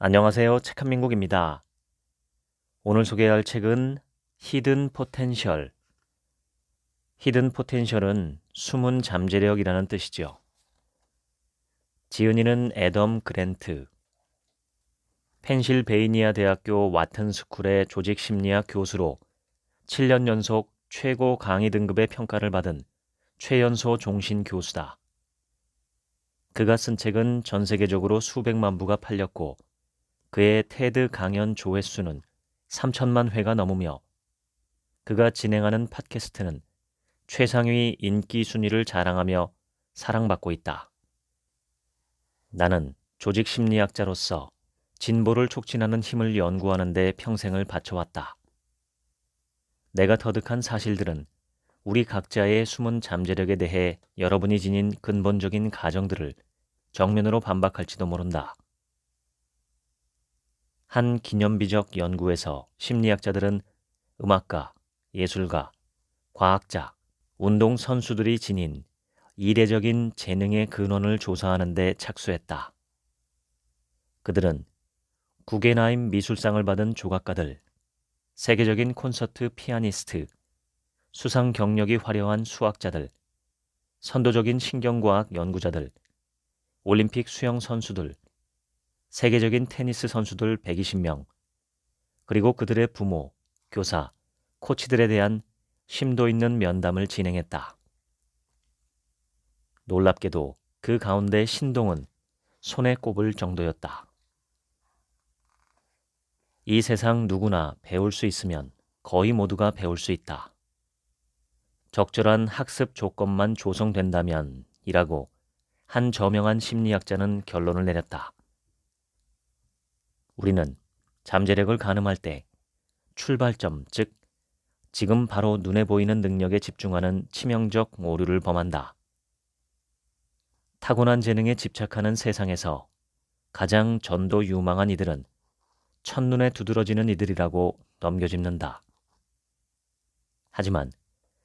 안녕하세요. 책한민국입니다. 오늘 소개할 책은 히든 포텐셜. 히든 포텐셜은 숨은 잠재력이라는 뜻이죠. 지은이는 애덤 그랜트. 펜실베이니아 대학교 와튼 스쿨의 조직심리학 교수로 7년 연속 최고 강의 등급의 평가를 받은 최연소 종신 교수다. 그가 쓴 책은 전 세계적으로 수백만 부가 팔렸고 그의 테드 강연 조회수는 3천만 회가 넘으며 그가 진행하는 팟캐스트는 최상위 인기 순위를 자랑하며 사랑받고 있다. 나는 조직 심리학자로서 진보를 촉진하는 힘을 연구하는 데 평생을 바쳐왔다. 내가 터득한 사실들은 우리 각자의 숨은 잠재력에 대해 여러분이 지닌 근본적인 가정들을 정면으로 반박할지도 모른다. 한 기념비적 연구에서 심리학자들은 음악가, 예술가, 과학자, 운동선수들이 지닌 이례적인 재능의 근원을 조사하는 데 착수했다. 그들은 구겐하임 미술상을 받은 조각가들, 세계적인 콘서트 피아니스트, 수상 경력이 화려한 수학자들, 선도적인 신경과학 연구자들, 올림픽 수영 선수들, 세계적인 테니스 선수들 120명, 그리고 그들의 부모, 교사, 코치들에 대한 심도 있는 면담을 진행했다. 놀랍게도 그 가운데 신동은 손에 꼽을 정도였다. 이 세상 누구나 배울 수 있으면 거의 모두가 배울 수 있다. 적절한 학습 조건만 조성된다면 이라고 한 저명한 심리학자는 결론을 내렸다. 우리는 잠재력을 가늠할 때 출발점, 즉 지금 바로 눈에 보이는 능력에 집중하는 치명적 오류를 범한다. 타고난 재능에 집착하는 세상에서 가장 전도 유망한 이들은 첫눈에 두드러지는 이들이라고 넘겨짚는다. 하지만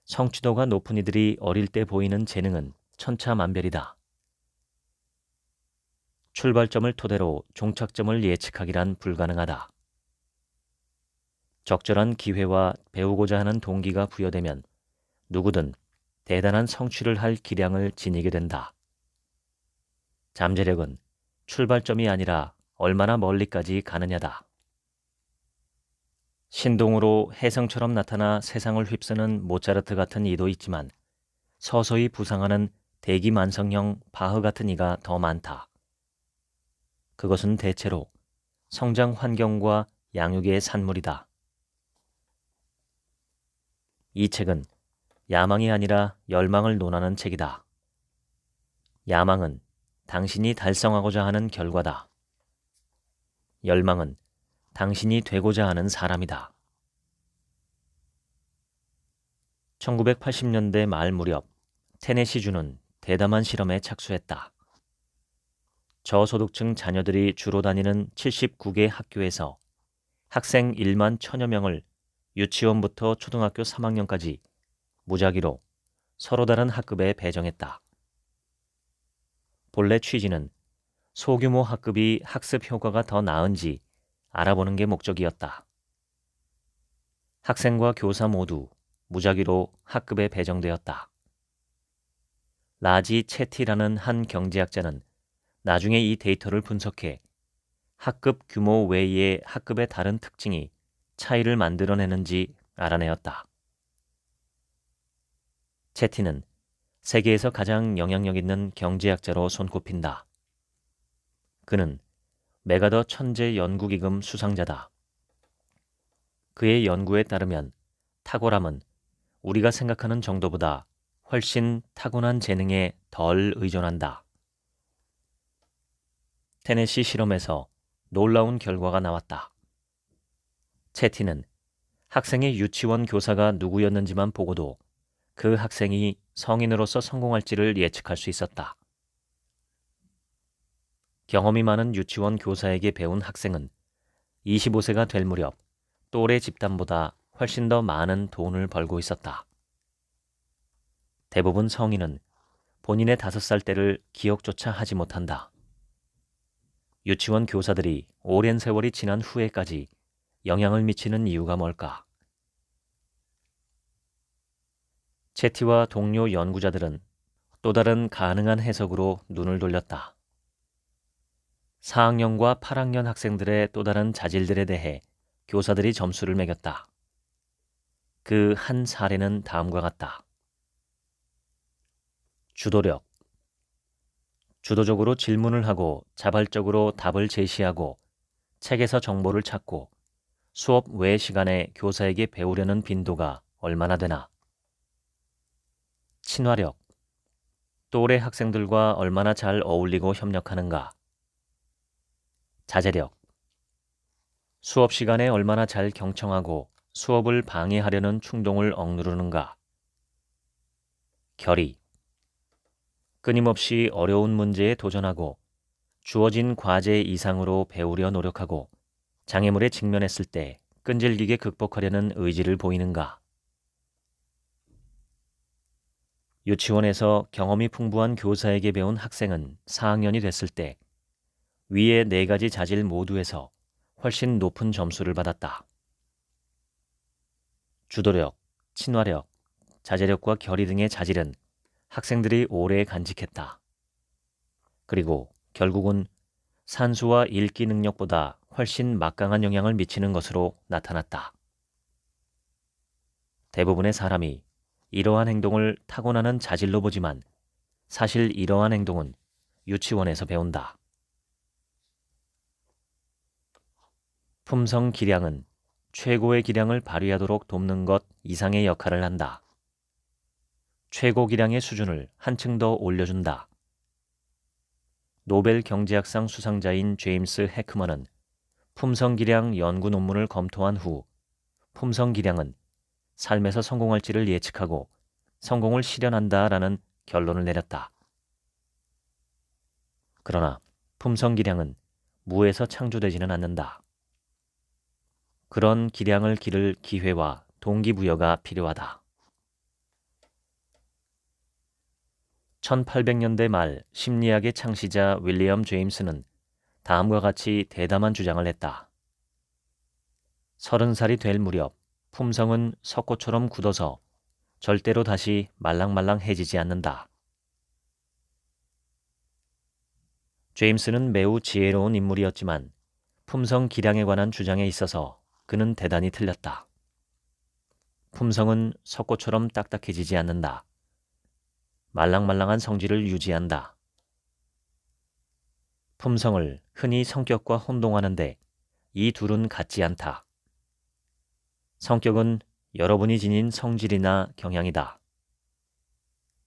성취도가 높은 이들이 어릴 때 보이는 재능은 천차만별이다. 출발점을 토대로 종착점을 예측하기란 불가능하다. 적절한 기회와 배우고자 하는 동기가 부여되면 누구든 대단한 성취를 할 기량을 지니게 된다. 잠재력은 출발점이 아니라 얼마나 멀리까지 가느냐다. 신동으로 혜성처럼 나타나 세상을 휩쓰는 모차르트 같은 이도 있지만 서서히 부상하는 대기만성형 바흐 같은 이가 더 많다. 그것은 대체로 성장 환경과 양육의 산물이다. 이 책은 야망이 아니라 열망을 논하는 책이다. 야망은 당신이 달성하고자 하는 결과다. 열망은 당신이 되고자 하는 사람이다. 1980년대 말 무렵 테네시주는 대담한 실험에 착수했다. 저소득층 자녀들이 주로 다니는 79개 학교에서 학생 1만 1000여 명을 유치원부터 초등학교 3학년까지 무작위로 서로 다른 학급에 배정했다. 본래 취지는 소규모 학급이 학습 효과가 더 나은지 알아보는 게 목적이었다. 학생과 교사 모두 무작위로 학급에 배정되었다. 라지 채티라는 한 경제학자는 나중에 이 데이터를 분석해 학급 규모 외의 학급의 다른 특징이 차이를 만들어내는지 알아내었다. 채티는 세계에서 가장 영향력 있는 경제학자로 손꼽힌다. 그는 메가더 천재 연구기금 수상자다. 그의 연구에 따르면 탁월함은 우리가 생각하는 정도보다 훨씬 타고난 재능에 덜 의존한다. 테네시 실험에서 놀라운 결과가 나왔다. 채티는 학생의 유치원 교사가 누구였는지만 보고도 그 학생이 성인으로서 성공할지를 예측할 수 있었다. 경험이 많은 유치원 교사에게 배운 학생은 25세가 될 무렵 또래 집단보다 훨씬 더 많은 돈을 벌고 있었다. 대부분 성인은 본인의 5살 때를 기억조차 하지 못한다. 유치원 교사들이 오랜 세월이 지난 후에까지 영향을 미치는 이유가 뭘까? 채티와 동료 연구자들은 또 다른 가능한 해석으로 눈을 돌렸다. 4학년과 8학년 학생들의 또 다른 자질들에 대해 교사들이 점수를 매겼다. 그 한 사례는 다음과 같다. 주도력. 주도적으로 질문을 하고 자발적으로 답을 제시하고 책에서 정보를 찾고 수업 외 시간에 교사에게 배우려는 빈도가 얼마나 되나. 친화력. 또래 학생들과 얼마나 잘 어울리고 협력하는가. 자제력. 수업 시간에 얼마나 잘 경청하고 수업을 방해하려는 충동을 억누르는가. 결의. 끊임없이 어려운 문제에 도전하고 주어진 과제 이상으로 배우려 노력하고 장애물에 직면했을 때 끈질기게 극복하려는 의지를 보이는가. 유치원에서 경험이 풍부한 교사에게 배운 학생은 4학년이 됐을 때 위의 4가지 자질 모두에서 훨씬 높은 점수를 받았다. 주도력, 친화력, 자제력과 결의 등의 자질은 학생들이 오래 간직했다. 그리고 결국은 산수와 읽기 능력보다 훨씬 막강한 영향을 미치는 것으로 나타났다. 대부분의 사람이 이러한 행동을 타고나는 자질로 보지만 사실 이러한 행동은 유치원에서 배운다. 품성 기량은 최고의 기량을 발휘하도록 돕는 것 이상의 역할을 한다. 최고 기량의 수준을 한층 더 올려준다. 노벨 경제학상 수상자인 제임스 해크먼은 품성 기량 연구 논문을 검토한 후 품성 기량은 삶에서 성공할지를 예측하고 성공을 실현한다라는 결론을 내렸다. 그러나 품성 기량은 무에서 창조되지는 않는다. 그런 기량을 기를 기회와 동기부여가 필요하다. 1800년대 말 심리학의 창시자 윌리엄 제임스는 다음과 같이 대담한 주장을 했다. 30살이 될 무렵 품성은 석고처럼 굳어서 절대로 다시 말랑말랑해지지 않는다. 제임스는 매우 지혜로운 인물이었지만 품성 기량에 관한 주장에 있어서 그는 대단히 틀렸다. 품성은 석고처럼 딱딱해지지 않는다. 말랑말랑한 성질을 유지한다. 품성을 흔히 성격과 혼동하는데 이 둘은 같지 않다. 성격은 여러분이 지닌 성질이나 경향이다.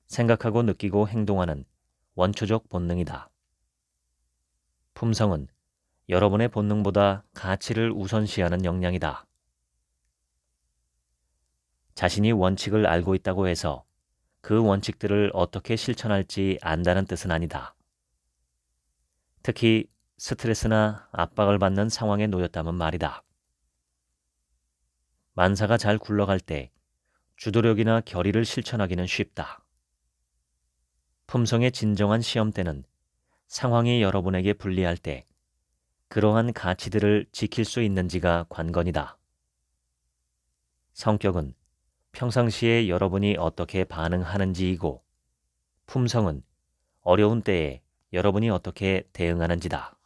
생각하고 느끼고 행동하는 원초적 본능이다. 품성은 여러분의 본능보다 가치를 우선시하는 역량이다. 자신이 원칙을 알고 있다고 해서 그 원칙들을 어떻게 실천할지 안다는 뜻은 아니다. 특히 스트레스나 압박을 받는 상황에 놓였다면 말이다. 만사가 잘 굴러갈 때 주도력이나 결의를 실천하기는 쉽다. 품성의 진정한 시험대는 상황이 여러분에게 불리할 때 그러한 가치들을 지킬 수 있는지가 관건이다. 성격은 평상시에 여러분이 어떻게 반응하는지이고 품성은 어려운 때에 여러분이 어떻게 대응하는지다.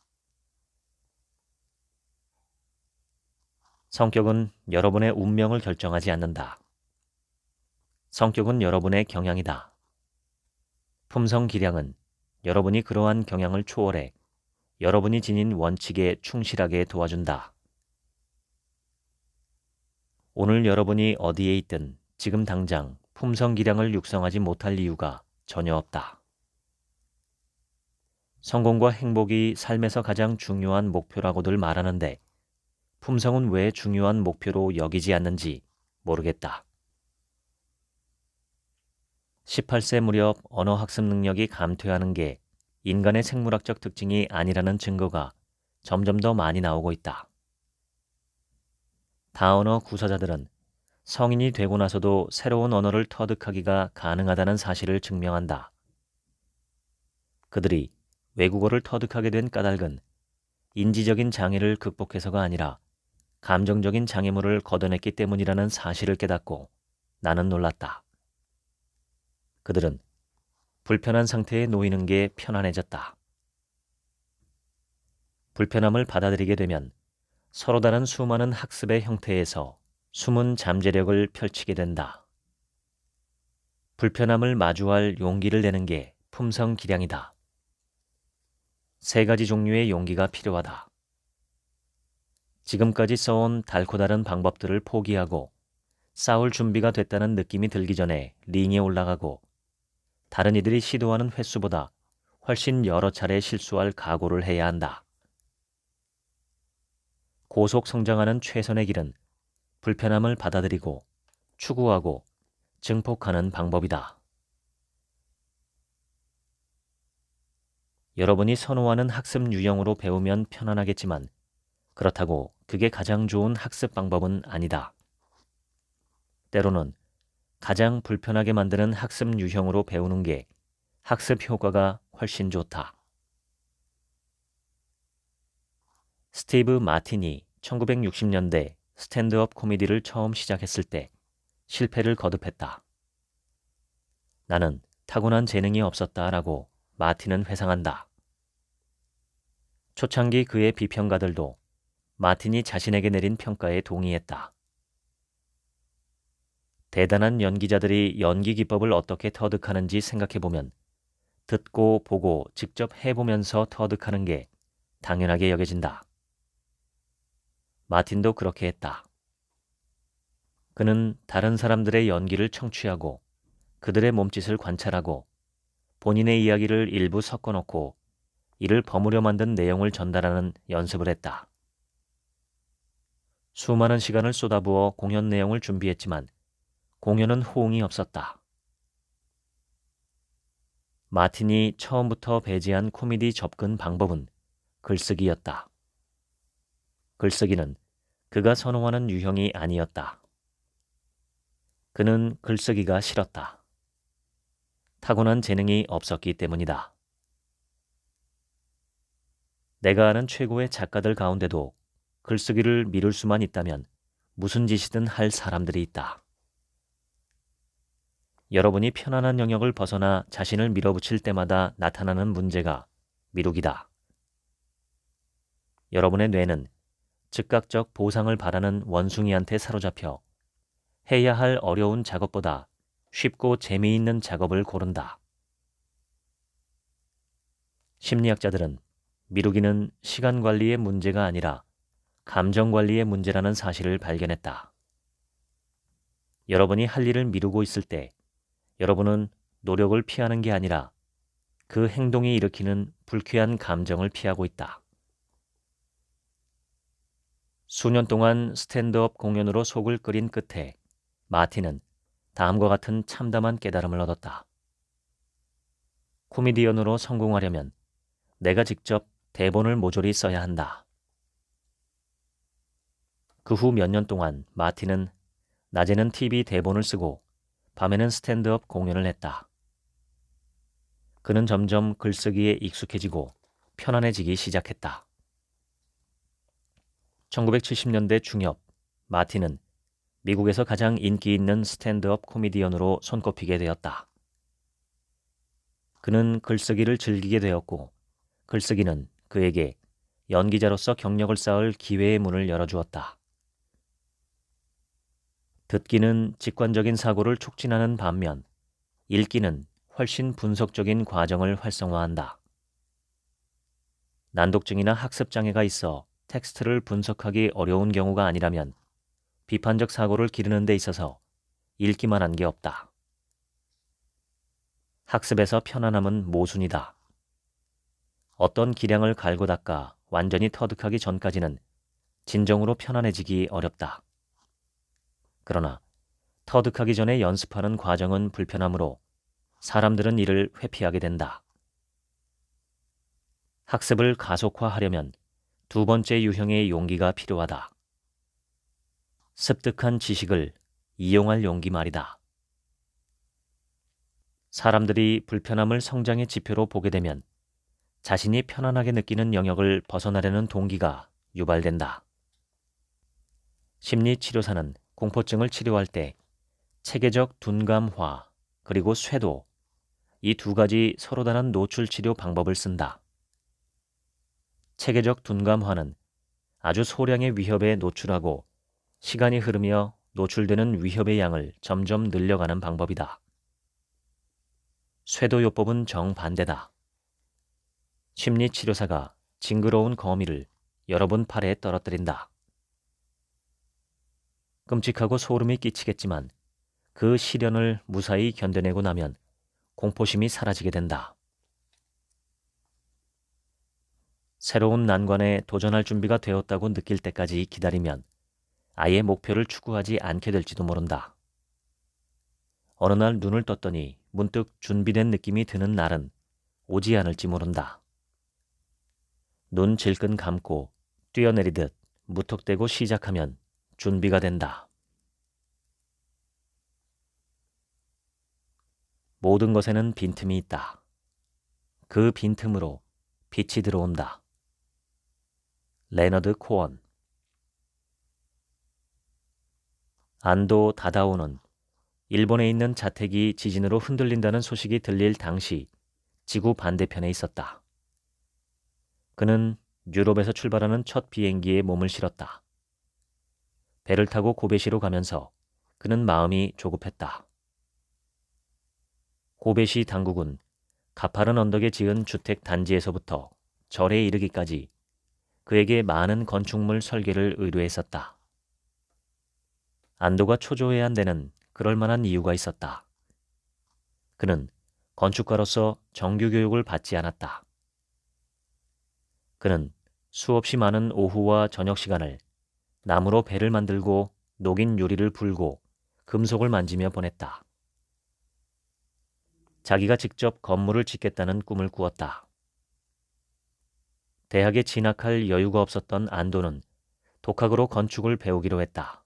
성격은 여러분의 운명을 결정하지 않는다. 성격은 여러분의 경향이다. 품성 기량은 여러분이 그러한 경향을 초월해 여러분이 지닌 원칙에 충실하게 도와준다. 오늘 여러분이 어디에 있든 지금 당장 품성 기량을 육성하지 못할 이유가 전혀 없다. 성공과 행복이 삶에서 가장 중요한 목표라고들 말하는데 품성은 왜 중요한 목표로 여기지 않는지 모르겠다. 18세 무렵 언어학습 능력이 감퇴하는 게 인간의 생물학적 특징이 아니라는 증거가 점점 더 많이 나오고 있다. 다언어 구사자들은 성인이 되고 나서도 새로운 언어를 터득하기가 가능하다는 사실을 증명한다. 그들이 외국어를 터득하게 된 까닭은 인지적인 장애를 극복해서가 아니라 감정적인 장애물을 걷어냈기 때문이라는 사실을 깨닫고 나는 놀랐다. 그들은 불편한 상태에 놓이는 게 편안해졌다. 불편함을 받아들이게 되면 서로 다른 수많은 학습의 형태에서 숨은 잠재력을 펼치게 된다. 불편함을 마주할 용기를 내는 게 품성기량이다. 3가지 종류의 용기가 필요하다. 지금까지 써온 달고 다른 방법들을 포기하고 싸울 준비가 됐다는 느낌이 들기 전에 링에 올라가고 다른 이들이 시도하는 횟수보다 훨씬 여러 차례 실수할 각오를 해야 한다. 고속 성장하는 최선의 길은 불편함을 받아들이고 추구하고 증폭하는 방법이다. 여러분이 선호하는 학습 유형으로 배우면 편안하겠지만 그렇다고 그게 가장 좋은 학습 방법은 아니다. 때로는 가장 불편하게 만드는 학습 유형으로 배우는 게 학습 효과가 훨씬 좋다. 스티브 마틴이 1960년대 스탠드업 코미디를 처음 시작했을 때 실패를 거듭했다. 나는 타고난 재능이 없었다라고 마틴은 회상한다. 초창기 그의 비평가들도 마틴이 자신에게 내린 평가에 동의했다. 대단한 연기자들이 연기 기법을 어떻게 터득하는지 생각해보면 듣고 보고 직접 해보면서 터득하는 게 당연하게 여겨진다. 마틴도 그렇게 했다. 그는 다른 사람들의 연기를 청취하고 그들의 몸짓을 관찰하고 본인의 이야기를 일부 섞어놓고 이를 버무려 만든 내용을 전달하는 연습을 했다. 수많은 시간을 쏟아부어 공연 내용을 준비했지만 공연은 호응이 없었다. 마틴이 처음부터 배제한 코미디 접근 방법은 글쓰기였다. 글쓰기는 그가 선호하는 유형이 아니었다. 그는 글쓰기가 싫었다. 타고난 재능이 없었기 때문이다. 내가 아는 최고의 작가들 가운데도 글쓰기를 미룰 수만 있다면 무슨 짓이든 할 사람들이 있다. 여러분이 편안한 영역을 벗어나 자신을 밀어붙일 때마다 나타나는 문제가 미루기다. 여러분의 뇌는 즉각적 보상을 바라는 원숭이한테 사로잡혀 해야 할 어려운 작업보다 쉽고 재미있는 작업을 고른다. 심리학자들은 미루기는 시간 관리의 문제가 아니라 감정 관리의 문제라는 사실을 발견했다. 여러분이 할 일을 미루고 있을 때 여러분은 노력을 피하는 게 아니라 그 행동이 일으키는 불쾌한 감정을 피하고 있다. 수년 동안 스탠드업 공연으로 속을 끓인 끝에 마틴은 다음과 같은 참담한 깨달음을 얻었다. 코미디언으로 성공하려면 내가 직접 대본을 모조리 써야 한다. 그 후 몇 년 동안 마틴은 낮에는 TV 대본을 쓰고 밤에는 스탠드업 공연을 했다. 그는 점점 글쓰기에 익숙해지고 편안해지기 시작했다. 1970년대 중엽, 마틴은 미국에서 가장 인기 있는 스탠드업 코미디언으로 손꼽히게 되었다. 그는 글쓰기를 즐기게 되었고 글쓰기는 그에게 연기자로서 경력을 쌓을 기회의 문을 열어주었다. 듣기는 직관적인 사고를 촉진하는 반면 읽기는 훨씬 분석적인 과정을 활성화한다. 난독증이나 학습장애가 있어 텍스트를 분석하기 어려운 경우가 아니라면 비판적 사고를 기르는 데 있어서 읽기만 한 게 없다. 학습에서 편안함은 모순이다. 어떤 기량을 갈고 닦아 완전히 터득하기 전까지는 진정으로 편안해지기 어렵다. 그러나 터득하기 전에 연습하는 과정은 불편하므로 사람들은 이를 회피하게 된다. 학습을 가속화하려면 2번째 유형의 용기가 필요하다. 습득한 지식을 이용할 용기 말이다. 사람들이 불편함을 성장의 지표로 보게 되면 자신이 편안하게 느끼는 영역을 벗어나려는 동기가 유발된다. 심리치료사는 공포증을 치료할 때 체계적 둔감화 그리고 쇄도, 이 두 가지 서로 다른 노출 치료 방법을 쓴다. 체계적 둔감화는 아주 소량의 위협에 노출하고 시간이 흐르며 노출되는 위협의 양을 점점 늘려가는 방법이다. 쇄도요법은 정반대다. 심리치료사가 징그러운 거미를 여러분 팔에 떨어뜨린다. 끔찍하고 소름이 끼치겠지만 그 시련을 무사히 견뎌내고 나면 공포심이 사라지게 된다. 새로운 난관에 도전할 준비가 되었다고 느낄 때까지 기다리면 아예 목표를 추구하지 않게 될지도 모른다. 어느 날 눈을 떴더니 문득 준비된 느낌이 드는 날은 오지 않을지 모른다. 눈 질끈 감고 뛰어내리듯 무턱대고 시작하면 준비가 된다. 모든 것에는 빈틈이 있다. 그 빈틈으로 빛이 들어온다. 레너드 코언. 안도 다다오는 일본에 있는 자택이 지진으로 흔들린다는 소식이 들릴 당시 지구 반대편에 있었다. 그는 유럽에서 출발하는 첫 비행기에 몸을 실었다. 배를 타고 고베시로 가면서 그는 마음이 조급했다. 고베시 당국은 가파른 언덕에 지은 주택 단지에서부터 절에 이르기까지 그에게 많은 건축물 설계를 의뢰했었다. 안도가 초조해한 데는 그럴 만한 이유가 있었다. 그는 건축가로서 정규 교육을 받지 않았다. 그는 수없이 많은 오후와 저녁 시간을 나무로 배를 만들고 녹인 유리를 불고 금속을 만지며 보냈다. 자기가 직접 건물을 짓겠다는 꿈을 꾸었다. 대학에 진학할 여유가 없었던 안도는 독학으로 건축을 배우기로 했다.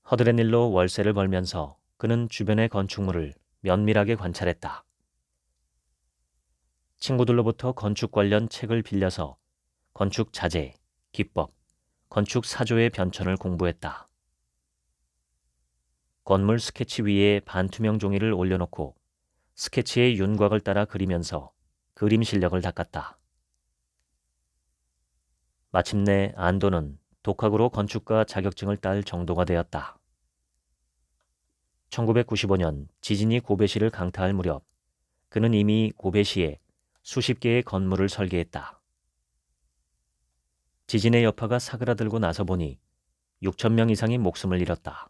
허드렛 일로 월세를 벌면서 그는 주변의 건축물을 면밀하게 관찰했다. 친구들로부터 건축 관련 책을 빌려서 건축 자재, 기법, 건축 사조의 변천을 공부했다. 건물 스케치 위에 반투명 종이를 올려놓고 스케치의 윤곽을 따라 그리면서 그림 실력을 닦았다. 마침내 안도는 독학으로 건축가 자격증을 딸 정도가 되었다. 1995년 지진이 고베시를 강타할 무렵 그는 이미 고베시에 수십 개의 건물을 설계했다. 지진의 여파가 사그라들고 나서 보니 6천 명 이상이 목숨을 잃었다.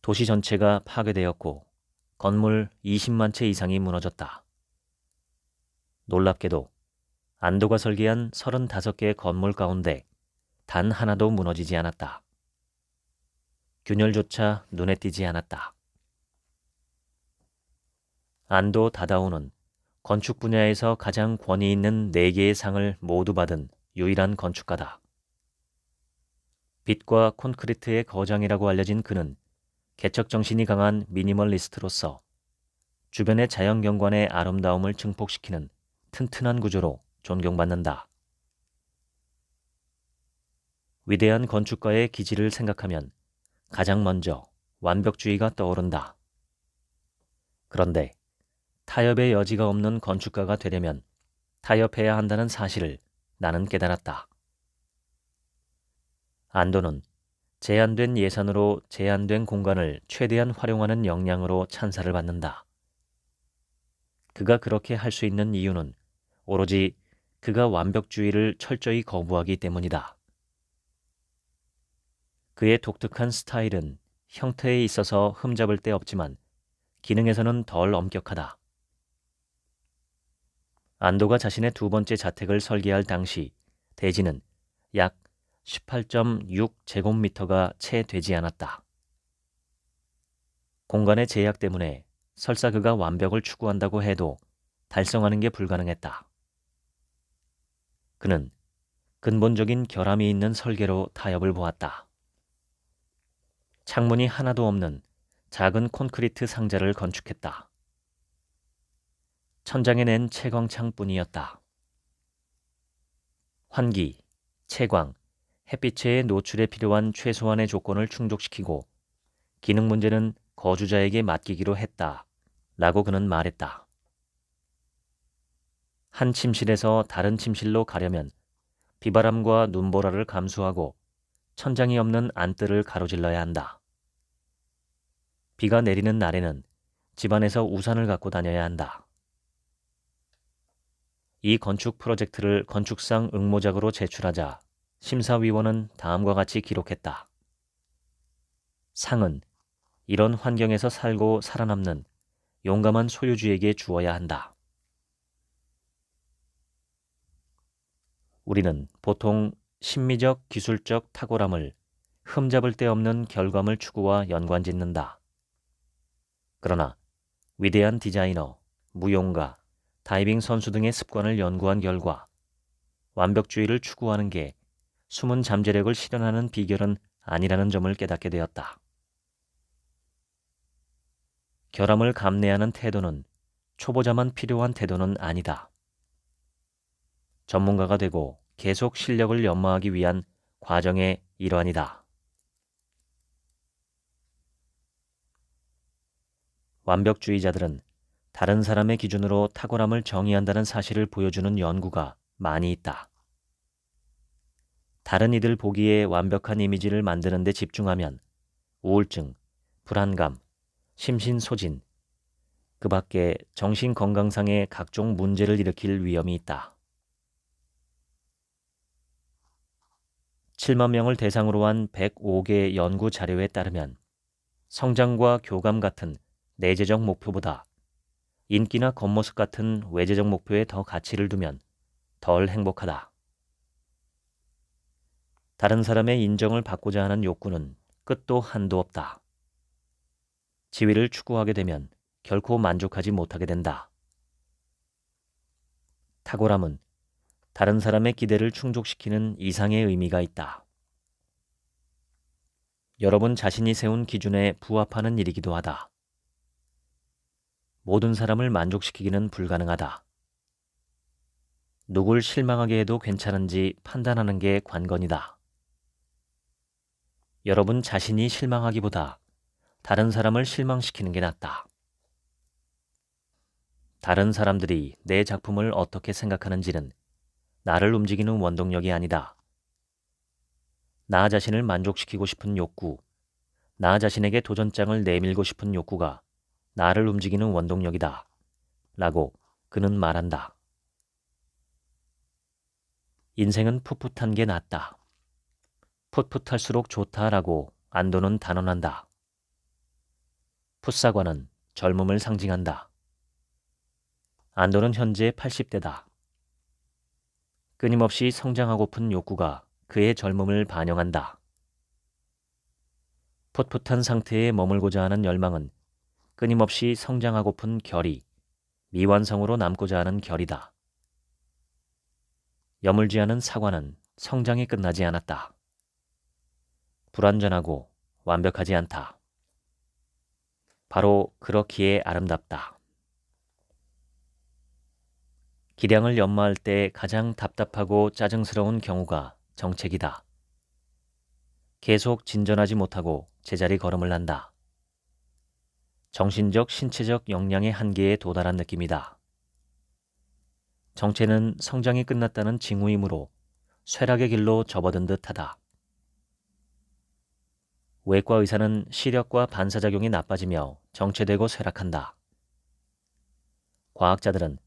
도시 전체가 파괴되었고 건물 20만 채 이상이 무너졌다. 놀랍게도 안도가 설계한 35개의 건물 가운데 단 하나도 무너지지 않았다. 균열조차 눈에 띄지 않았다. 안도 다다오는 건축 분야에서 가장 권위 있는 4개의 상을 모두 받은 유일한 건축가다. 빛과 콘크리트의 거장이라고 알려진 그는 개척 정신이 강한 미니멀리스트로서 주변의 자연경관의 아름다움을 증폭시키는 튼튼한 구조로 존경받는다. 위대한 건축가의 기질을 생각하면 가장 먼저 완벽주의가 떠오른다. 그런데 타협의 여지가 없는 건축가가 되려면 타협해야 한다는 사실을 나는 깨달았다. 안도는 제한된 예산으로 제한된 공간을 최대한 활용하는 역량으로 찬사를 받는다. 그가 그렇게 할 수 있는 이유는 오로지 그가 완벽주의를 철저히 거부하기 때문이다. 그의 독특한 스타일은 형태에 있어서 흠잡을 데 없지만 기능에서는 덜 엄격하다. 안도가 자신의 두 번째 자택을 설계할 당시 대지는 약 18.6제곱미터가 채 되지 않았다. 공간의 제약 때문에 설사 그가 완벽을 추구한다고 해도 달성하는 게 불가능했다. 그는 근본적인 결함이 있는 설계로 타협을 보았다. 창문이 하나도 없는 작은 콘크리트 상자를 건축했다. 천장에 낸 채광창뿐이었다. 환기, 채광, 햇빛의 노출에 필요한 최소한의 조건을 충족시키고 기능 문제는 거주자에게 맡기기로 했다. 라고 그는 말했다. 한 침실에서 다른 침실로 가려면 비바람과 눈보라를 감수하고 천장이 없는 안뜰을 가로질러야 한다. 비가 내리는 날에는 집안에서 우산을 갖고 다녀야 한다. 이 건축 프로젝트를 건축상 응모작으로 제출하자 심사위원은 다음과 같이 기록했다. 상은 이런 환경에서 살고 살아남는 용감한 소유주에게 주어야 한다. 우리는 보통 심미적, 기술적 탁월함을 흠잡을 데 없는 결과물 추구와 연관짓는다. 그러나 위대한 디자이너, 무용가, 다이빙 선수 등의 습관을 연구한 결과 완벽주의를 추구하는 게 숨은 잠재력을 실현하는 비결은 아니라는 점을 깨닫게 되었다. 결함을 감내하는 태도는 초보자만 필요한 태도는 아니다. 전문가가 되고 계속 실력을 연마하기 위한 과정의 일환이다. 완벽주의자들은 다른 사람의 기준으로 탁월함을 정의한다는 사실을 보여주는 연구가 많이 있다. 다른 이들 보기에 완벽한 이미지를 만드는 데 집중하면 우울증, 불안감, 심신소진, 그 밖에 정신건강상의 각종 문제를 일으킬 위험이 있다. 7만 명을 대상으로 한 105개 연구 자료에 따르면 성장과 교감 같은 내재적 목표보다 인기나 겉모습 같은 외재적 목표에 더 가치를 두면 덜 행복하다. 다른 사람의 인정을 받고자 하는 욕구는 끝도 한도 없다. 지위를 추구하게 되면 결코 만족하지 못하게 된다. 탁월함은 다른 사람의 기대를 충족시키는 이상의 의미가 있다. 여러분 자신이 세운 기준에 부합하는 일이기도 하다. 모든 사람을 만족시키기는 불가능하다. 누굴 실망하게 해도 괜찮은지 판단하는 게 관건이다. 여러분 자신이 실망하기보다 다른 사람을 실망시키는 게 낫다. 다른 사람들이 내 작품을 어떻게 생각하는지는 나를 움직이는 원동력이 아니다. 나 자신을 만족시키고 싶은 욕구, 나 자신에게 도전장을 내밀고 싶은 욕구가 나를 움직이는 원동력이다. 라고 그는 말한다. 인생은 풋풋한 게 낫다. 풋풋할수록 좋다라고 안도는 단언한다. 풋사과는 젊음을 상징한다. 안도는 현재 80대다. 끊임없이 성장하고픈 욕구가 그의 젊음을 반영한다. 풋풋한 상태에 머물고자 하는 열망은 끊임없이 성장하고픈 결이, 미완성으로 남고자 하는 결이다. 여물지 않은 사과는 성장이 끝나지 않았다. 불완전하고 완벽하지 않다. 바로 그렇기에 아름답다. 기량을 연마할 때 가장 답답하고 짜증스러운 경우가 정책이다. 계속 진전하지 못하고 제자리 걸음을 한다. 정신적, 신체적 역량의 한계에 도달한 느낌이다. 정체는 성장이 끝났다는 징후이므로 쇠락의 길로 접어든 듯하다. 외과 의사는 시력과 반사작용이 나빠지며 정체되고 쇠락한다. 과학자들은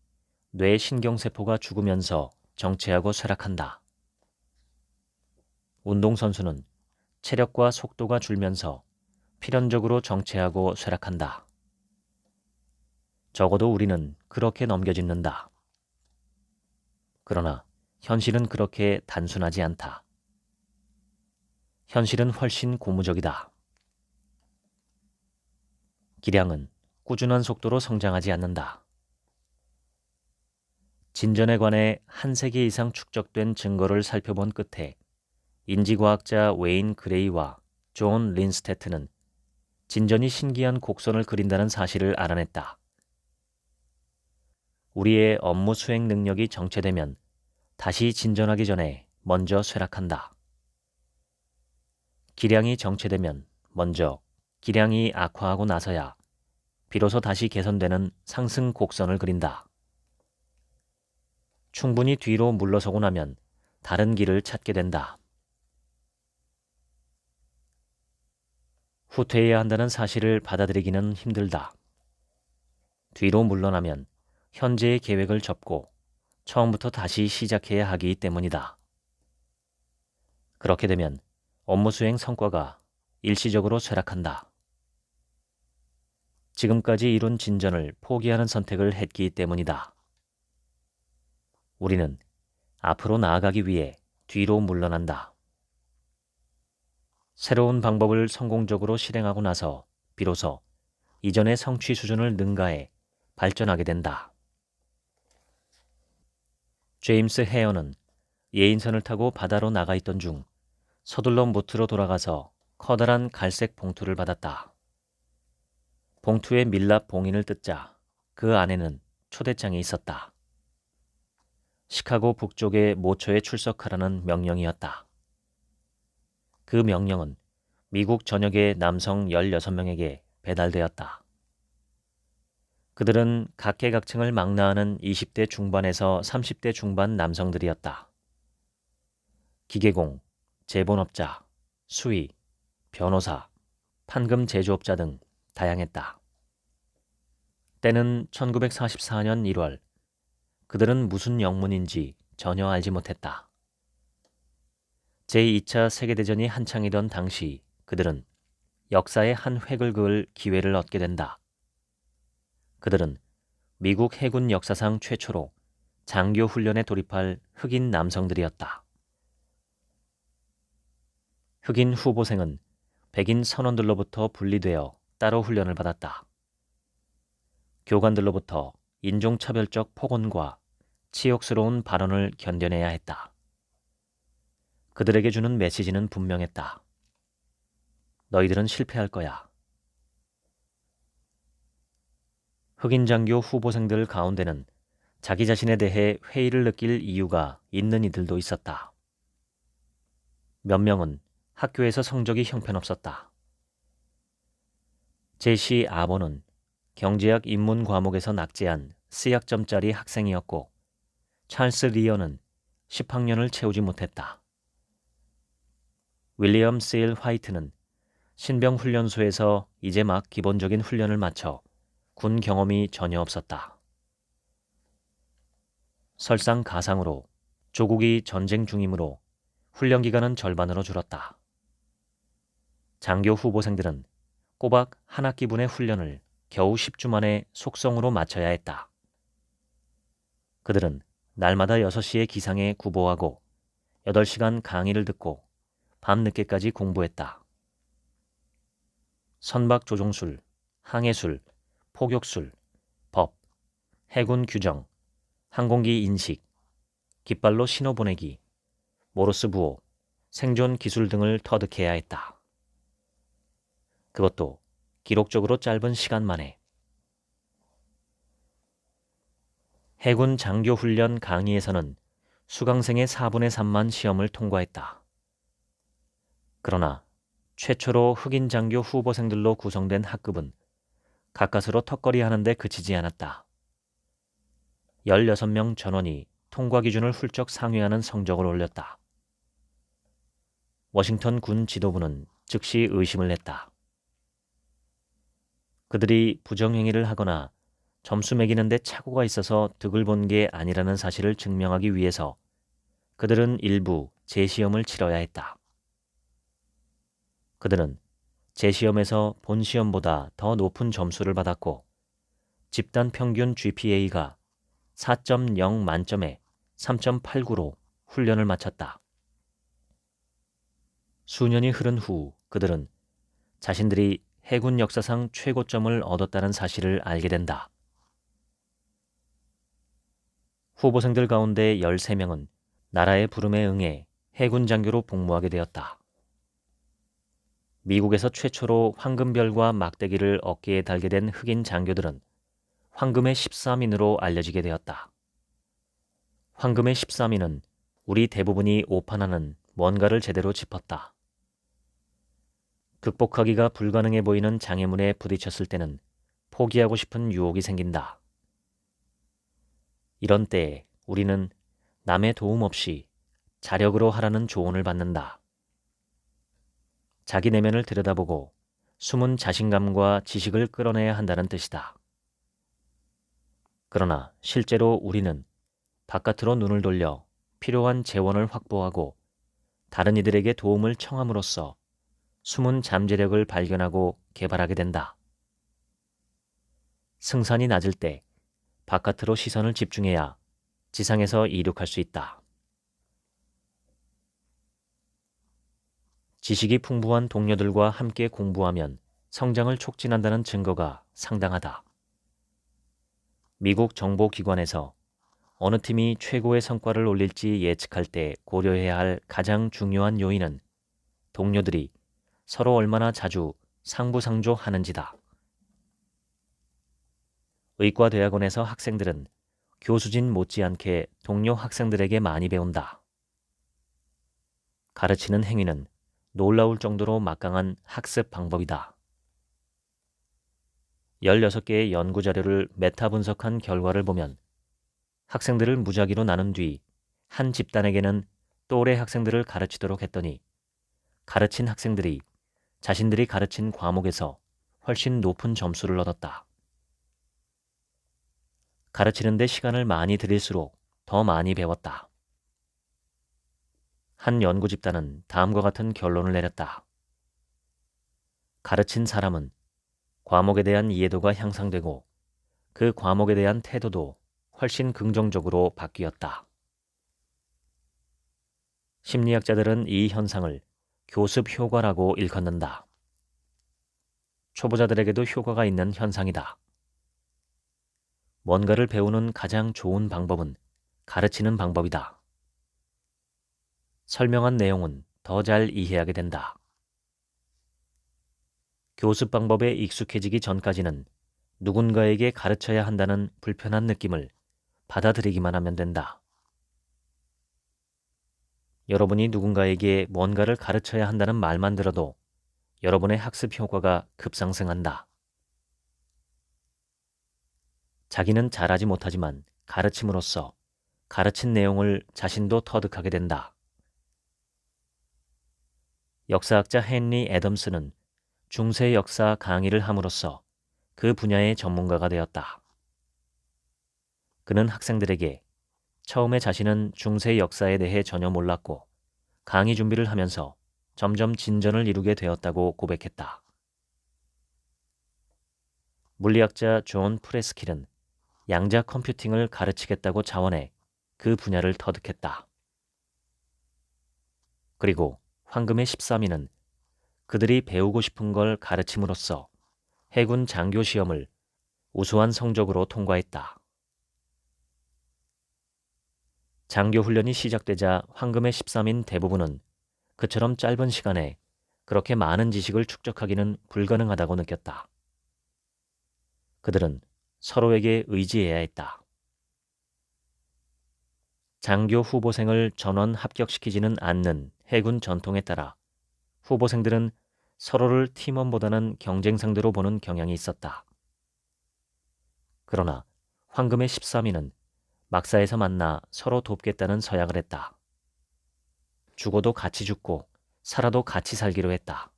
뇌 신경세포가 죽으면서 정체하고 쇠락한다. 운동선수는 체력과 속도가 줄면서 필연적으로 정체하고 쇠락한다. 적어도 우리는 그렇게 넘겨짚는다. 그러나 현실은 그렇게 단순하지 않다. 현실은 훨씬 고무적이다. 기량은 꾸준한 속도로 성장하지 않는다. 진전에 관해 한 세기 이상 축적된 증거를 살펴본 끝에 인지과학자 웨인 그레이와 존 린스테트는 진전이 신기한 곡선을 그린다는 사실을 알아냈다. 우리의 업무 수행 능력이 정체되면 다시 진전하기 전에 먼저 쇠락한다. 기량이 정체되면 먼저 기량이 악화하고 나서야 비로소 다시 개선되는 상승 곡선을 그린다. 충분히 뒤로 물러서고 나면 다른 길을 찾게 된다. 후퇴해야 한다는 사실을 받아들이기는 힘들다. 뒤로 물러나면 현재의 계획을 접고 처음부터 다시 시작해야 하기 때문이다. 그렇게 되면 업무 수행 성과가 일시적으로 쇠락한다. 지금까지 이룬 진전을 포기하는 선택을 했기 때문이다. 우리는 앞으로 나아가기 위해 뒤로 물러난다. 새로운 방법을 성공적으로 실행하고 나서 비로소 이전의 성취 수준을 능가해 발전하게 된다. 제임스 헤어는 예인선을 타고 바다로 나가 있던 중 서둘러 모트로 돌아가서 커다란 갈색 봉투를 받았다. 봉투에 밀랍 봉인을 뜯자 그 안에는 초대장이 있었다. 시카고 북쪽의 모처에 출석하라는 명령이었다. 그 명령은 미국 전역의 남성 16명에게 배달되었다. 그들은 각계각층을 망라하는 20대 중반에서 30대 중반 남성들이었다. 기계공, 제본업자, 수의, 변호사, 판금 제조업자 등 다양했다. 때는 1944년 1월. 그들은 무슨 영문인지 전혀 알지 못했다. 제2차 세계대전이 한창이던 당시 그들은 역사의 한 획을 그을 기회를 얻게 된다. 그들은 미국 해군 역사상 최초로 장교 훈련에 돌입할 흑인 남성들이었다. 흑인 후보생은 백인 선원들로부터 분리되어 따로 훈련을 받았다. 교관들로부터 인종차별적 폭언과 치욕스러운 발언을 견뎌내야 했다. 그들에게 주는 메시지는 분명했다. 너희들은 실패할 거야. 흑인 장교 후보생들 가운데는 자기 자신에 대해 회의를 느낄 이유가 있는 이들도 있었다. 몇 명은 학교에서 성적이 형편없었다. 제시 아버는 경제학 인문 과목에서 낙제한 C학점짜리 학생이었고 찰스 리어는 10학년을 채우지 못했다. 윌리엄 세일 화이트는 신병훈련소에서 이제 막 기본적인 훈련을 마쳐 군 경험이 전혀 없었다. 설상가상으로 조국이 전쟁 중이므로 훈련 기간은 절반으로 줄었다. 장교 후보생들은 꼬박 한 학기분의 훈련을 겨우 10주 만에 속성으로 마쳐야 했다. 그들은 날마다 6시에 기상에 구보하고 8시간 강의를 듣고 밤늦게까지 공부했다. 선박 조종술, 항해술, 포격술, 법, 해군 규정, 항공기 인식, 깃발로 신호 보내기, 모르스 부호, 생존 기술 등을 터득해야 했다. 그것도 기록적으로 짧은 시간 만에. 해군 장교 훈련 강의에서는 수강생의 4분의 3만 시험을 통과했다. 그러나 최초로 흑인 장교 후보생들로 구성된 학급은 가까스로 턱걸이 하는데 그치지 않았다. 16명 전원이 통과 기준을 훌쩍 상회하는 성적을 올렸다. 워싱턴 군 지도부는 즉시 의심을 냈다. 그들이 부정행위를 하거나 점수 매기는데 착오가 있어서 득을 본 게 아니라는 사실을 증명하기 위해서 그들은 일부 재시험을 치러야 했다. 그들은 재시험에서 본시험보다 더 높은 점수를 받았고 집단 평균 GPA가 4.0 만점에 3.89로 훈련을 마쳤다. 수년이 흐른 후 그들은 자신들이 해군 역사상 최고점을 얻었다는 사실을 알게 된다. 후보생들 가운데 13명은 나라의 부름에 응해 해군 장교로 복무하게 되었다. 미국에서 최초로 황금별과 막대기를 어깨에 달게 된 흑인 장교들은 황금의 13인으로 알려지게 되었다. 황금의 13인은 우리 대부분이 오판하는 뭔가를 제대로 짚었다. 극복하기가 불가능해 보이는 장애물에 부딪혔을 때는 포기하고 싶은 유혹이 생긴다. 이런 때에 우리는 남의 도움 없이 자력으로 하라는 조언을 받는다. 자기 내면을 들여다보고 숨은 자신감과 지식을 끌어내야 한다는 뜻이다. 그러나 실제로 우리는 바깥으로 눈을 돌려 필요한 재원을 확보하고 다른 이들에게 도움을 청함으로써 숨은 잠재력을 발견하고 개발하게 된다. 승산이 낮을 때 바깥으로 시선을 집중해야 지상에서 이룩할 수 있다. 지식이 풍부한 동료들과 함께 공부하면 성장을 촉진한다는 증거가 상당하다. 미국 정보기관에서 어느 팀이 최고의 성과를 올릴지 예측할 때 고려해야 할 가장 중요한 요인은 동료들이 서로 얼마나 자주 상부상조하는지다. 의과대학원에서 학생들은 교수진 못지않게 동료 학생들에게 많이 배운다. 가르치는 행위는 놀라울 정도로 막강한 학습 방법이다. 16개의 연구자료를 메타 분석한 결과를 보면 학생들을 무작위로 나눈 뒤 한 집단에게는 또래 학생들을 가르치도록 했더니 가르친 학생들이 자신들이 가르친 과목에서 훨씬 높은 점수를 얻었다. 가르치는 데 시간을 많이 들일수록 더 많이 배웠다. 한 연구 집단은 다음과 같은 결론을 내렸다. 가르친 사람은 과목에 대한 이해도가 향상되고 그 과목에 대한 태도도 훨씬 긍정적으로 바뀌었다. 심리학자들은 이 현상을 교습 효과라고 일컫는다. 초보자들에게도 효과가 있는 현상이다. 뭔가를 배우는 가장 좋은 방법은 가르치는 방법이다. 설명한 내용은 더 잘 이해하게 된다. 교습 방법에 익숙해지기 전까지는 누군가에게 가르쳐야 한다는 불편한 느낌을 받아들이기만 하면 된다. 여러분이 누군가에게 뭔가를 가르쳐야 한다는 말만 들어도 여러분의 학습 효과가 급상승한다. 자기는 잘하지 못하지만 가르침으로써 가르친 내용을 자신도 터득하게 된다. 역사학자 헨리 애덤스는 중세 역사 강의를 함으로써 그 분야의 전문가가 되었다. 그는 학생들에게 처음에 자신은 중세 역사에 대해 전혀 몰랐고 강의 준비를 하면서 점점 진전을 이루게 되었다고 고백했다. 물리학자 존 프레스킬은 양자 컴퓨팅을 가르치겠다고 자원해 그 분야를 터득했다. 그리고 황금의 13인은 그들이 배우고 싶은 걸 가르침으로써 해군 장교 시험을 우수한 성적으로 통과했다. 장교 훈련이 시작되자 황금의 13인 대부분은 그처럼 짧은 시간에 그렇게 많은 지식을 축적하기는 불가능하다고 느꼈다. 그들은 서로에게 의지해야 했다. 장교 후보생을 전원 합격시키지는 않는 해군 전통에 따라 후보생들은 서로를 팀원보다는 경쟁 상대로 보는 경향이 있었다. 그러나 황금의 13인은 막사에서 만나 서로 돕겠다는 서약을 했다. 죽어도 같이 죽고 살아도 같이 살기로 했다.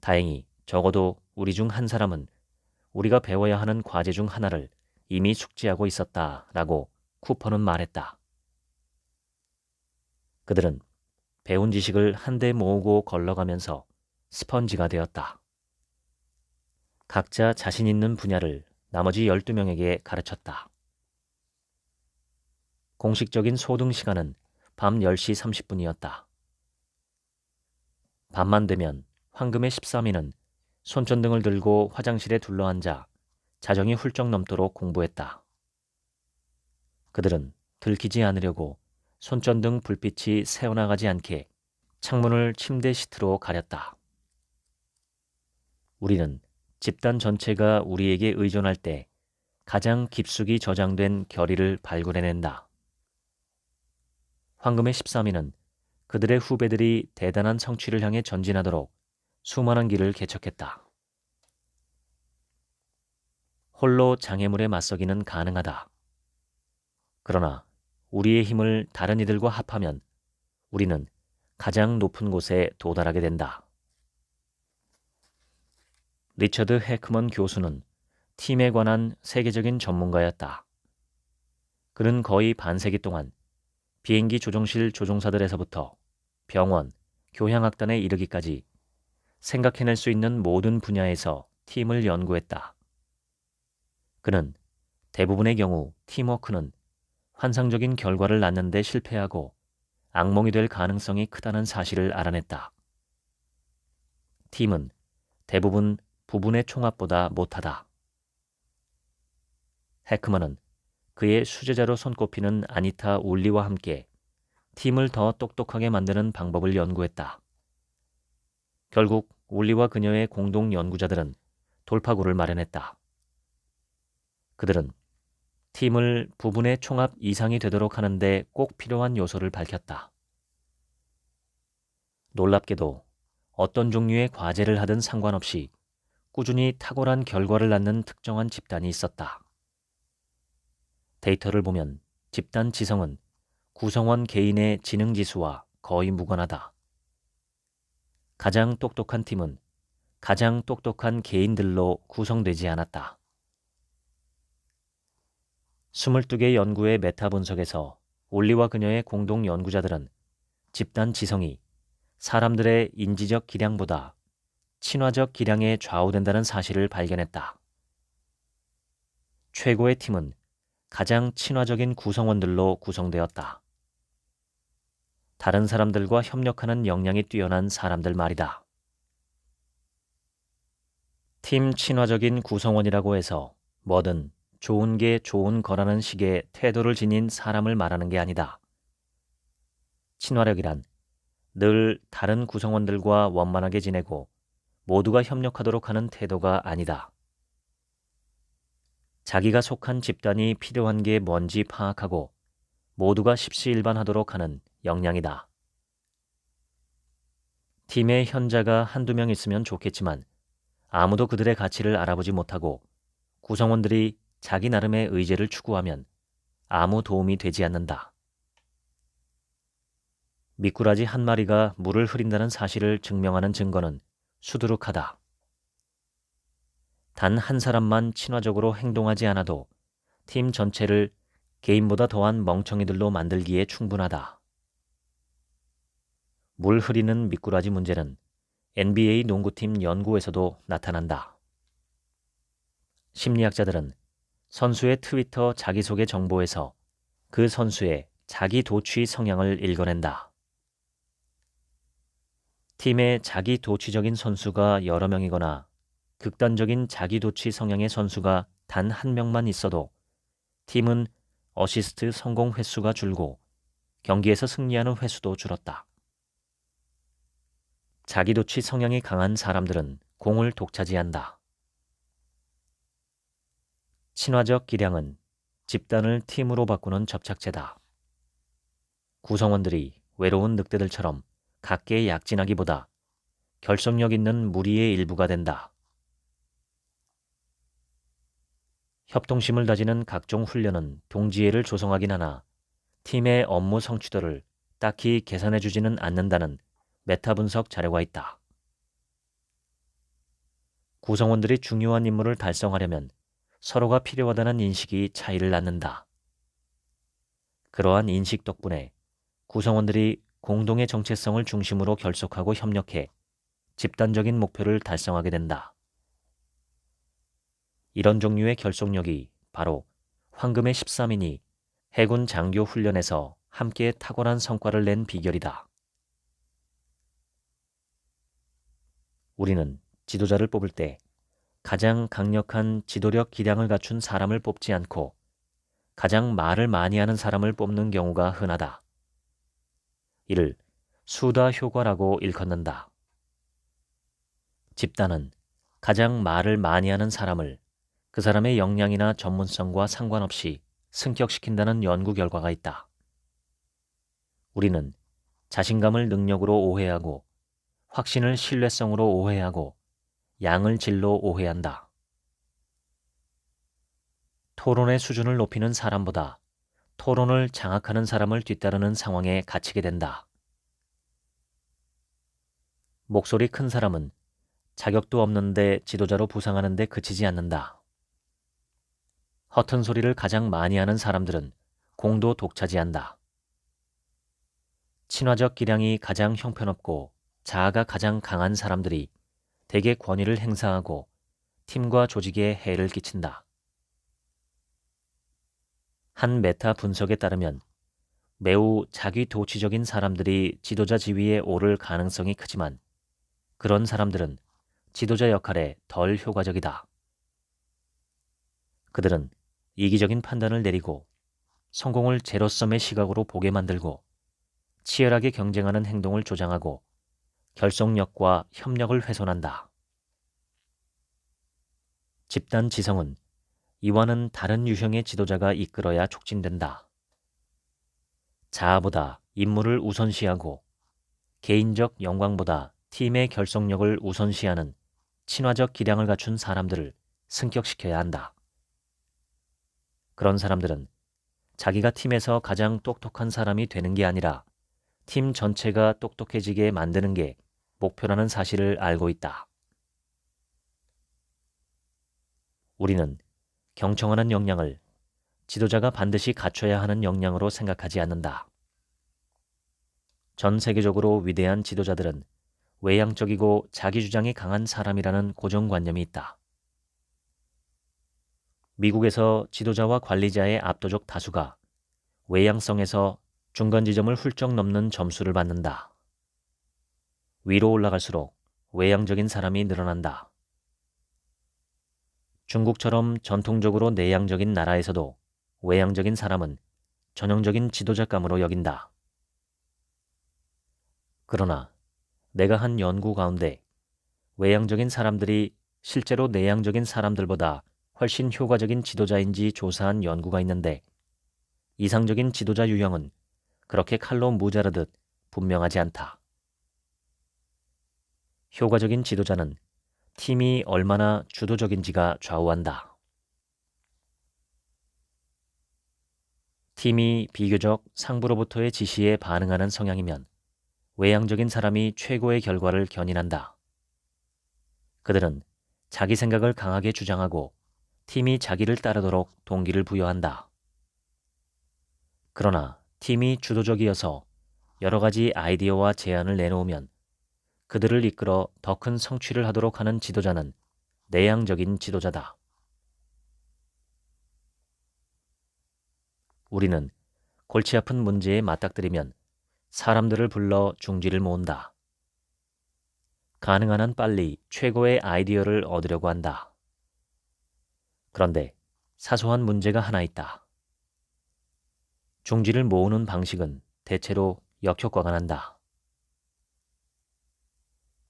다행히 적어도 우리 중 한 사람은 우리가 배워야 하는 과제 중 하나를 이미 숙지하고 있었다라고 쿠퍼는 말했다. 그들은 배운 지식을 한데 모으고 걸러가면서 스펀지가 되었다. 각자 자신 있는 분야를 나머지 12명에게 가르쳤다. 공식적인 소등 시간은 밤 10시 30분이었다. 밤만 되면 황금의 13인은 손전등을 들고 화장실에 둘러앉아 자정이 훌쩍 넘도록 공부했다. 그들은 들키지 않으려고 손전등 불빛이 새어나가지 않게 창문을 침대 시트로 가렸다. 우리는 집단 전체가 우리에게 의존할 때 가장 깊숙이 저장된 결의를 발굴해낸다. 황금의 13인은 그들의 후배들이 대단한 성취를 향해 전진하도록 수많은 길을 개척했다. 홀로 장애물에 맞서기는 가능하다. 그러나 우리의 힘을 다른 이들과 합하면 우리는 가장 높은 곳에 도달하게 된다. 리처드 해크먼 교수는 팀에 관한 세계적인 전문가였다. 그는 거의 반세기 동안 비행기 조종실 조종사들에서부터 병원, 교향악단에 이르기까지 생각해낼 수 있는 모든 분야에서 팀을 연구했다. 그는 대부분의 경우 팀워크는 환상적인 결과를 낳는 데 실패하고 악몽이 될 가능성이 크다는 사실을 알아냈다. 팀은 대부분 부분의 총합보다 못하다. 해크먼은 그의 수제자로 손꼽히는 아니타 울리와 함께 팀을 더 똑똑하게 만드는 방법을 연구했다. 결국 울리와 그녀의 공동 연구자들은 돌파구를 마련했다. 그들은 팀을 부분의 총합 이상이 되도록 하는데 꼭 필요한 요소를 밝혔다. 놀랍게도 어떤 종류의 과제를 하든 상관없이 꾸준히 탁월한 결과를 낳는 특정한 집단이 있었다. 데이터를 보면 집단 지성은 구성원 개인의 지능지수와 거의 무관하다. 가장 똑똑한 팀은 가장 똑똑한 개인들로 구성되지 않았다. 22개 연구의 메타 분석에서 올리와 그녀의 공동 연구자들은 집단 지성이 사람들의 인지적 기량보다 친화적 기량에 좌우된다는 사실을 발견했다. 최고의 팀은 가장 친화적인 구성원들로 구성되었다. 다른 사람들과 협력하는 역량이 뛰어난 사람들 말이다. 팀 친화적인 구성원이라고 해서 뭐든 좋은 게 좋은 거라는 식의 태도를 지닌 사람을 말하는 게 아니다. 친화력이란 늘 다른 구성원들과 원만하게 지내고 모두가 협력하도록 하는 태도가 아니다. 자기가 속한 집단이 필요한 게 뭔지 파악하고 모두가 십시일반하도록 하는 역량이다. 팀에 현자가 한두 명 있으면 좋겠지만 아무도 그들의 가치를 알아보지 못하고 구성원들이 자기 나름의 의제를 추구하면 아무 도움이 되지 않는다. 미꾸라지 한 마리가 물을 흐린다는 사실을 증명하는 증거는 수두룩하다. 단 한 사람만 친화적으로 행동하지 않아도 팀 전체를 개인보다 더한 멍청이들로 만들기에 충분하다. 물 흐리는 미꾸라지 문제는 NBA 농구팀 연구에서도 나타난다. 심리학자들은 선수의 트위터 자기소개 정보에서 그 선수의 자기 도취 성향을 읽어낸다. 팀에 자기 도취적인 선수가 여러 명이거나 극단적인 자기 도취 성향의 선수가 단 한 명만 있어도 팀은 어시스트 성공 횟수가 줄고 경기에서 승리하는 횟수도 줄었다. 자기 도취 성향이 강한 사람들은 공을 독차지한다. 친화적 기량은 집단을 팀으로 바꾸는 접착제다. 구성원들이 외로운 늑대들처럼 각계 약진하기보다 결속력 있는 무리의 일부가 된다. 협동심을 다지는 각종 훈련은 동지애를 조성하긴 하나 팀의 업무 성취도를 딱히 계산해주지는 않는다는 메타 분석 자료가 있다. 구성원들이 중요한 임무를 달성하려면 서로가 필요하다는 인식이 차이를 낳는다. 그러한 인식 덕분에 구성원들이 공동의 정체성을 중심으로 결속하고 협력해 집단적인 목표를 달성하게 된다. 이런 종류의 결속력이 바로 황금의 13인이 해군 장교 훈련에서 함께 탁월한 성과를 낸 비결이다. 우리는 지도자를 뽑을 때 가장 강력한 지도력 기량을 갖춘 사람을 뽑지 않고 가장 말을 많이 하는 사람을 뽑는 경우가 흔하다. 이를 수다 효과라고 일컫는다. 집단은 가장 말을 많이 하는 사람을 그 사람의 역량이나 전문성과 상관없이 승격시킨다는 연구 결과가 있다. 우리는 자신감을 능력으로 오해하고 확신을 신뢰성으로 오해하고 양을 질로 오해한다. 토론의 수준을 높이는 사람보다 토론을 장악하는 사람을 뒤따르는 상황에 갇히게 된다. 목소리 큰 사람은 자격도 없는데 지도자로 부상하는 데 그치지 않는다. 허튼 소리를 가장 많이 하는 사람들은 공도 독차지한다. 친화적 기량이 가장 형편없고 자아가 가장 강한 사람들이 대개 권위를 행사하고 팀과 조직에 해를 끼친다. 한 메타 분석에 따르면 매우 자기 도취적인 사람들이 지도자 지위에 오를 가능성이 크지만 그런 사람들은 지도자 역할에 덜 효과적이다. 그들은 이기적인 판단을 내리고 성공을 제로섬의 시각으로 보게 만들고 치열하게 경쟁하는 행동을 조장하고 결속력과 협력을 훼손한다. 집단 지성은 이와는 다른 유형의 지도자가 이끌어야 촉진된다. 자아보다 임무를 우선시하고 개인적 영광보다 팀의 결속력을 우선시하는 친화적 기량을 갖춘 사람들을 승격시켜야 한다. 그런 사람들은 자기가 팀에서 가장 똑똑한 사람이 되는 게 아니라 팀 전체가 똑똑해지게 만드는 게 목표라는 사실을 알고 있다. 우리는 경청하는 역량을 지도자가 반드시 갖춰야 하는 역량으로 생각하지 않는다. 전 세계적으로 위대한 지도자들은 외향적이고 자기주장이 강한 사람이라는 고정관념이 있다. 미국에서 지도자와 관리자의 압도적 다수가 외향성에서 중간 지점을 훌쩍 넘는 점수를 받는다. 위로 올라갈수록 외향적인 사람이 늘어난다. 중국처럼 전통적으로 내향적인 나라에서도 외향적인 사람은 전형적인 지도자감으로 여긴다. 그러나 내가 한 연구 가운데 외향적인 사람들이 실제로 내향적인 사람들보다 훨씬 효과적인 지도자인지 조사한 연구가 있는데 이상적인 지도자 유형은 그렇게 칼로 무자르듯 분명하지 않다. 효과적인 지도자는 팀이 얼마나 주도적인지가 좌우한다. 팀이 비교적 상부로부터의 지시에 반응하는 성향이면 외향적인 사람이 최고의 결과를 견인한다. 그들은 자기 생각을 강하게 주장하고 팀이 자기를 따르도록 동기를 부여한다. 그러나 팀이 주도적이어서 여러 가지 아이디어와 제안을 내놓으면 그들을 이끌어 더 큰 성취를 하도록 하는 지도자는 내향적인 지도자다. 우리는 골치 아픈 문제에 맞닥뜨리면 사람들을 불러 중지를 모은다. 가능한 한 빨리 최고의 아이디어를 얻으려고 한다. 그런데 사소한 문제가 하나 있다. 중지를 모으는 방식은 대체로 역효과가 난다.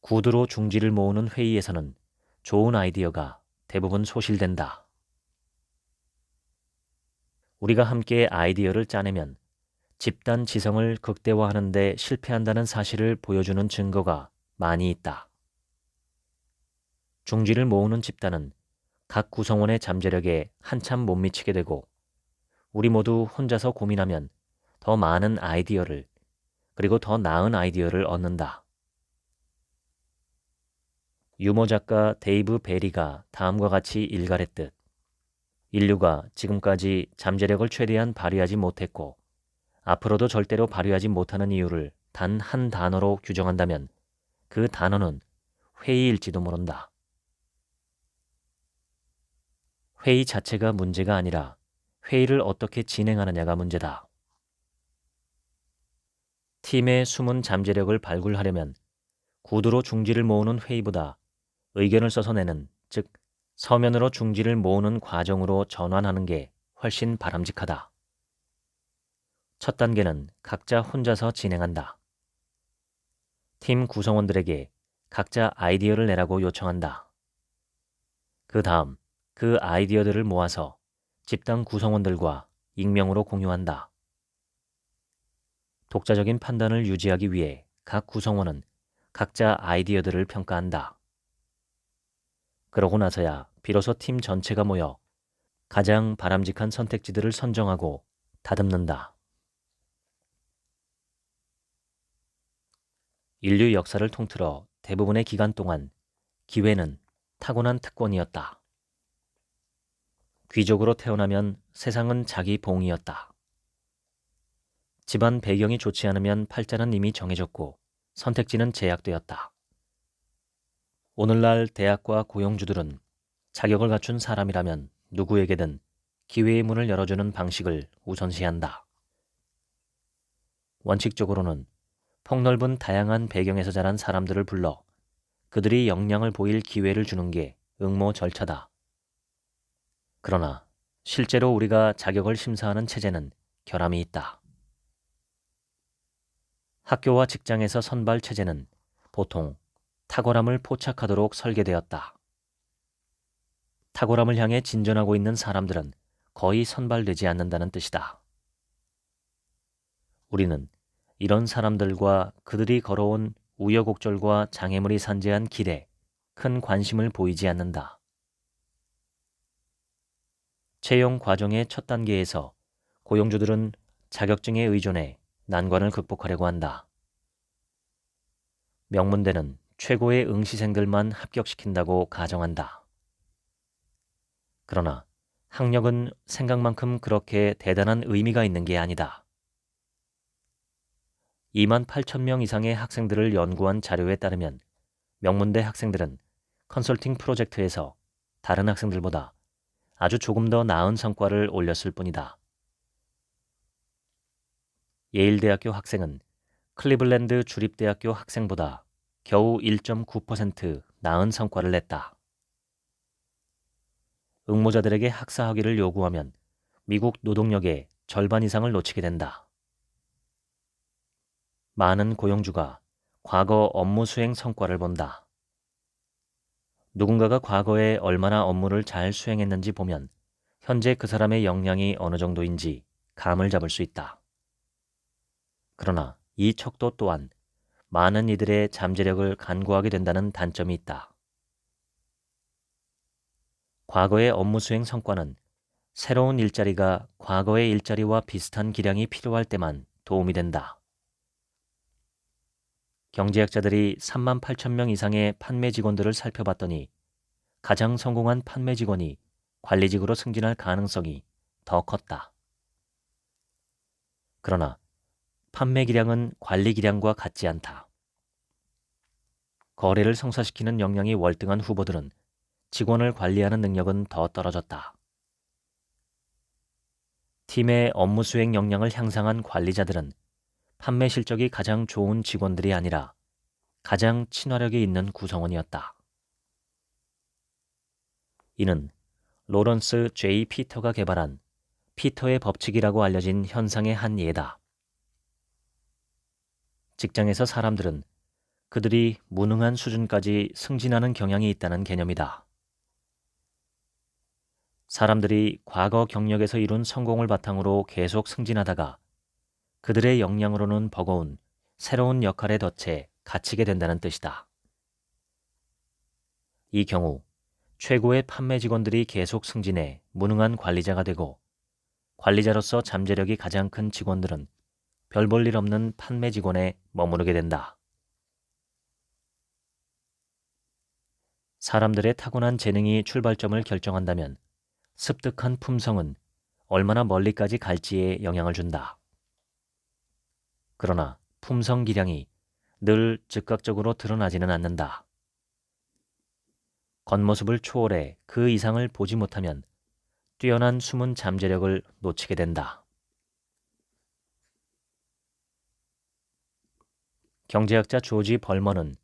구두로 중지를 모으는 회의에서는 좋은 아이디어가 대부분 소실된다. 우리가 함께 아이디어를 짜내면 집단 지성을 극대화하는 데 실패한다는 사실을 보여주는 증거가 많이 있다. 중지를 모으는 집단은 각 구성원의 잠재력에 한참 못 미치게 되고 우리 모두 혼자서 고민하면 더 많은 아이디어를 그리고 더 나은 아이디어를 얻는다. 유머 작가 데이브 베리가 다음과 같이 일갈했듯 인류가 지금까지 잠재력을 최대한 발휘하지 못했고 앞으로도 절대로 발휘하지 못하는 이유를 단 한 단어로 규정한다면 그 단어는 회의일지도 모른다. 회의 자체가 문제가 아니라 회의를 어떻게 진행하느냐가 문제다. 팀의 숨은 잠재력을 발굴하려면 구두로 중지를 모으는 회의보다 의견을 써서 내는, 즉 서면으로 중지를 모으는 과정으로 전환하는 게 훨씬 바람직하다. 첫 단계는 각자 혼자서 진행한다. 팀 구성원들에게 각자 아이디어를 내라고 요청한다. 그 다음 그 그 아이디어들을 모아서 집단 구성원들과 익명으로 공유한다. 독자적인 판단을 유지하기 위해 각 구성원은 각자 아이디어들을 평가한다. 그러고 나서야 비로소 팀 전체가 모여 가장 바람직한 선택지들을 선정하고 다듬는다. 인류 역사를 통틀어 대부분의 기간 동안 기회는 타고난 특권이었다. 귀족으로 태어나면 세상은 자기 봉이었다. 집안 배경이 좋지 않으면 팔자는 이미 정해졌고 선택지는 제약되었다. 오늘날 대학과 고용주들은 자격을 갖춘 사람이라면 누구에게든 기회의 문을 열어주는 방식을 우선시한다. 원칙적으로는 폭넓은 다양한 배경에서 자란 사람들을 불러 그들이 역량을 보일 기회를 주는 게 응모 절차다. 그러나 실제로 우리가 자격을 심사하는 체제는 결함이 있다. 학교와 직장에서 선발 체제는 보통 탁월함을 포착하도록 설계되었다. 탁월함을 향해 진전하고 있는 사람들은 거의 선발되지 않는다는 뜻이다. 우리는 이런 사람들과 그들이 걸어온 우여곡절과 장애물이 산재한 길에 큰 관심을 보이지 않는다. 채용 과정의 첫 단계에서 고용주들은 자격증에 의존해 난관을 극복하려고 한다. 명문대는 최고의 응시생들만 합격시킨다고 가정한다. 그러나 학력은 생각만큼 그렇게 대단한 의미가 있는 게 아니다. 28,000명 이상의 학생들을 연구한 자료에 따르면 명문대 학생들은 컨설팅 프로젝트에서 다른 학생들보다 아주 조금 더 나은 성과를 올렸을 뿐이다. 예일대학교 학생은 클리블랜드 주립대학교 학생보다 겨우 1.9% 나은 성과를 냈다. 응모자들에게 학사학위를 요구하면 미국 노동력의 절반 이상을 놓치게 된다. 많은 고용주가 과거 업무 수행 성과를 본다. 누군가가 과거에 얼마나 업무를 잘 수행했는지 보면 현재 그 사람의 역량이 어느 정도인지 감을 잡을 수 있다. 그러나 이 척도 또한 많은 이들의 잠재력을 간구하게 된다는 단점이 있다. 과거의 업무 수행 성과는 새로운 일자리가 과거의 일자리와 비슷한 기량이 필요할 때만 도움이 된다. 경제학자들이 38,000명 이상의 판매 직원들을 살펴봤더니 가장 성공한 판매 직원이 관리직으로 승진할 가능성이 더 컸다. 그러나 판매 기량은 관리 기량과 같지 않다. 거래를 성사시키는 역량이 월등한 후보들은 직원을 관리하는 능력은 더 떨어졌다. 팀의 업무 수행 역량을 향상한 관리자들은 판매 실적이 가장 좋은 직원들이 아니라 가장 친화력이 있는 구성원이었다. 이는 로런스 J. 피터가 개발한 피터의 법칙이라고 알려진 현상의 한 예다. 직장에서 사람들은 그들이 무능한 수준까지 승진하는 경향이 있다는 개념이다. 사람들이 과거 경력에서 이룬 성공을 바탕으로 계속 승진하다가 그들의 역량으로는 버거운 새로운 역할에 덫에 갇히게 된다는 뜻이다. 이 경우 최고의 판매 직원들이 계속 승진해 무능한 관리자가 되고 관리자로서 잠재력이 가장 큰 직원들은 별 볼 일 없는 판매 직원에 머무르게 된다. 사람들의 타고난 재능이 출발점을 결정한다면 습득한 품성은 얼마나 멀리까지 갈지에 영향을 준다. 그러나 품성 기량이 늘 즉각적으로 드러나지는 않는다. 겉모습을 초월해 그 이상을 보지 못하면 뛰어난 숨은 잠재력을 놓치게 된다. 경제학자 조지 벌먼은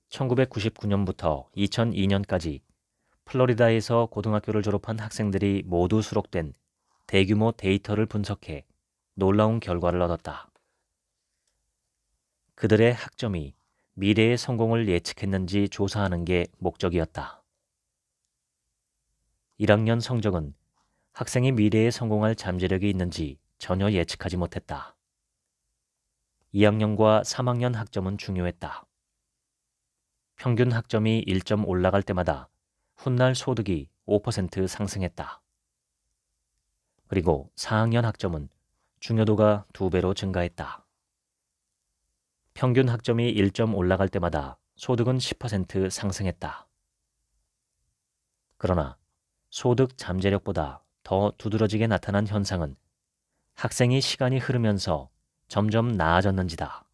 1999년부터 2002년까지 플로리다에서 고등학교를 졸업한 학생들이 모두 수록된 대규모 데이터를 분석해 놀라운 결과를 얻었다. 그들의 학점이 미래의 성공을 예측했는지 조사하는 게 목적이었다. 1학년 성적은 학생이 미래에 성공할 잠재력이 있는지 전혀 예측하지 못했다. 2학년과 3학년 학점은 중요했다. 평균 학점이 1점 올라갈 때마다 훗날 소득이 5% 상승했다. 그리고 4학년 학점은 중요도가 2배로 증가했다. 평균 학점이 1점 올라갈 때마다 소득은 10% 상승했다. 그러나 소득 잠재력보다 더 두드러지게 나타난 현상은 학생이 시간이 흐르면서 점점 나아졌는지다.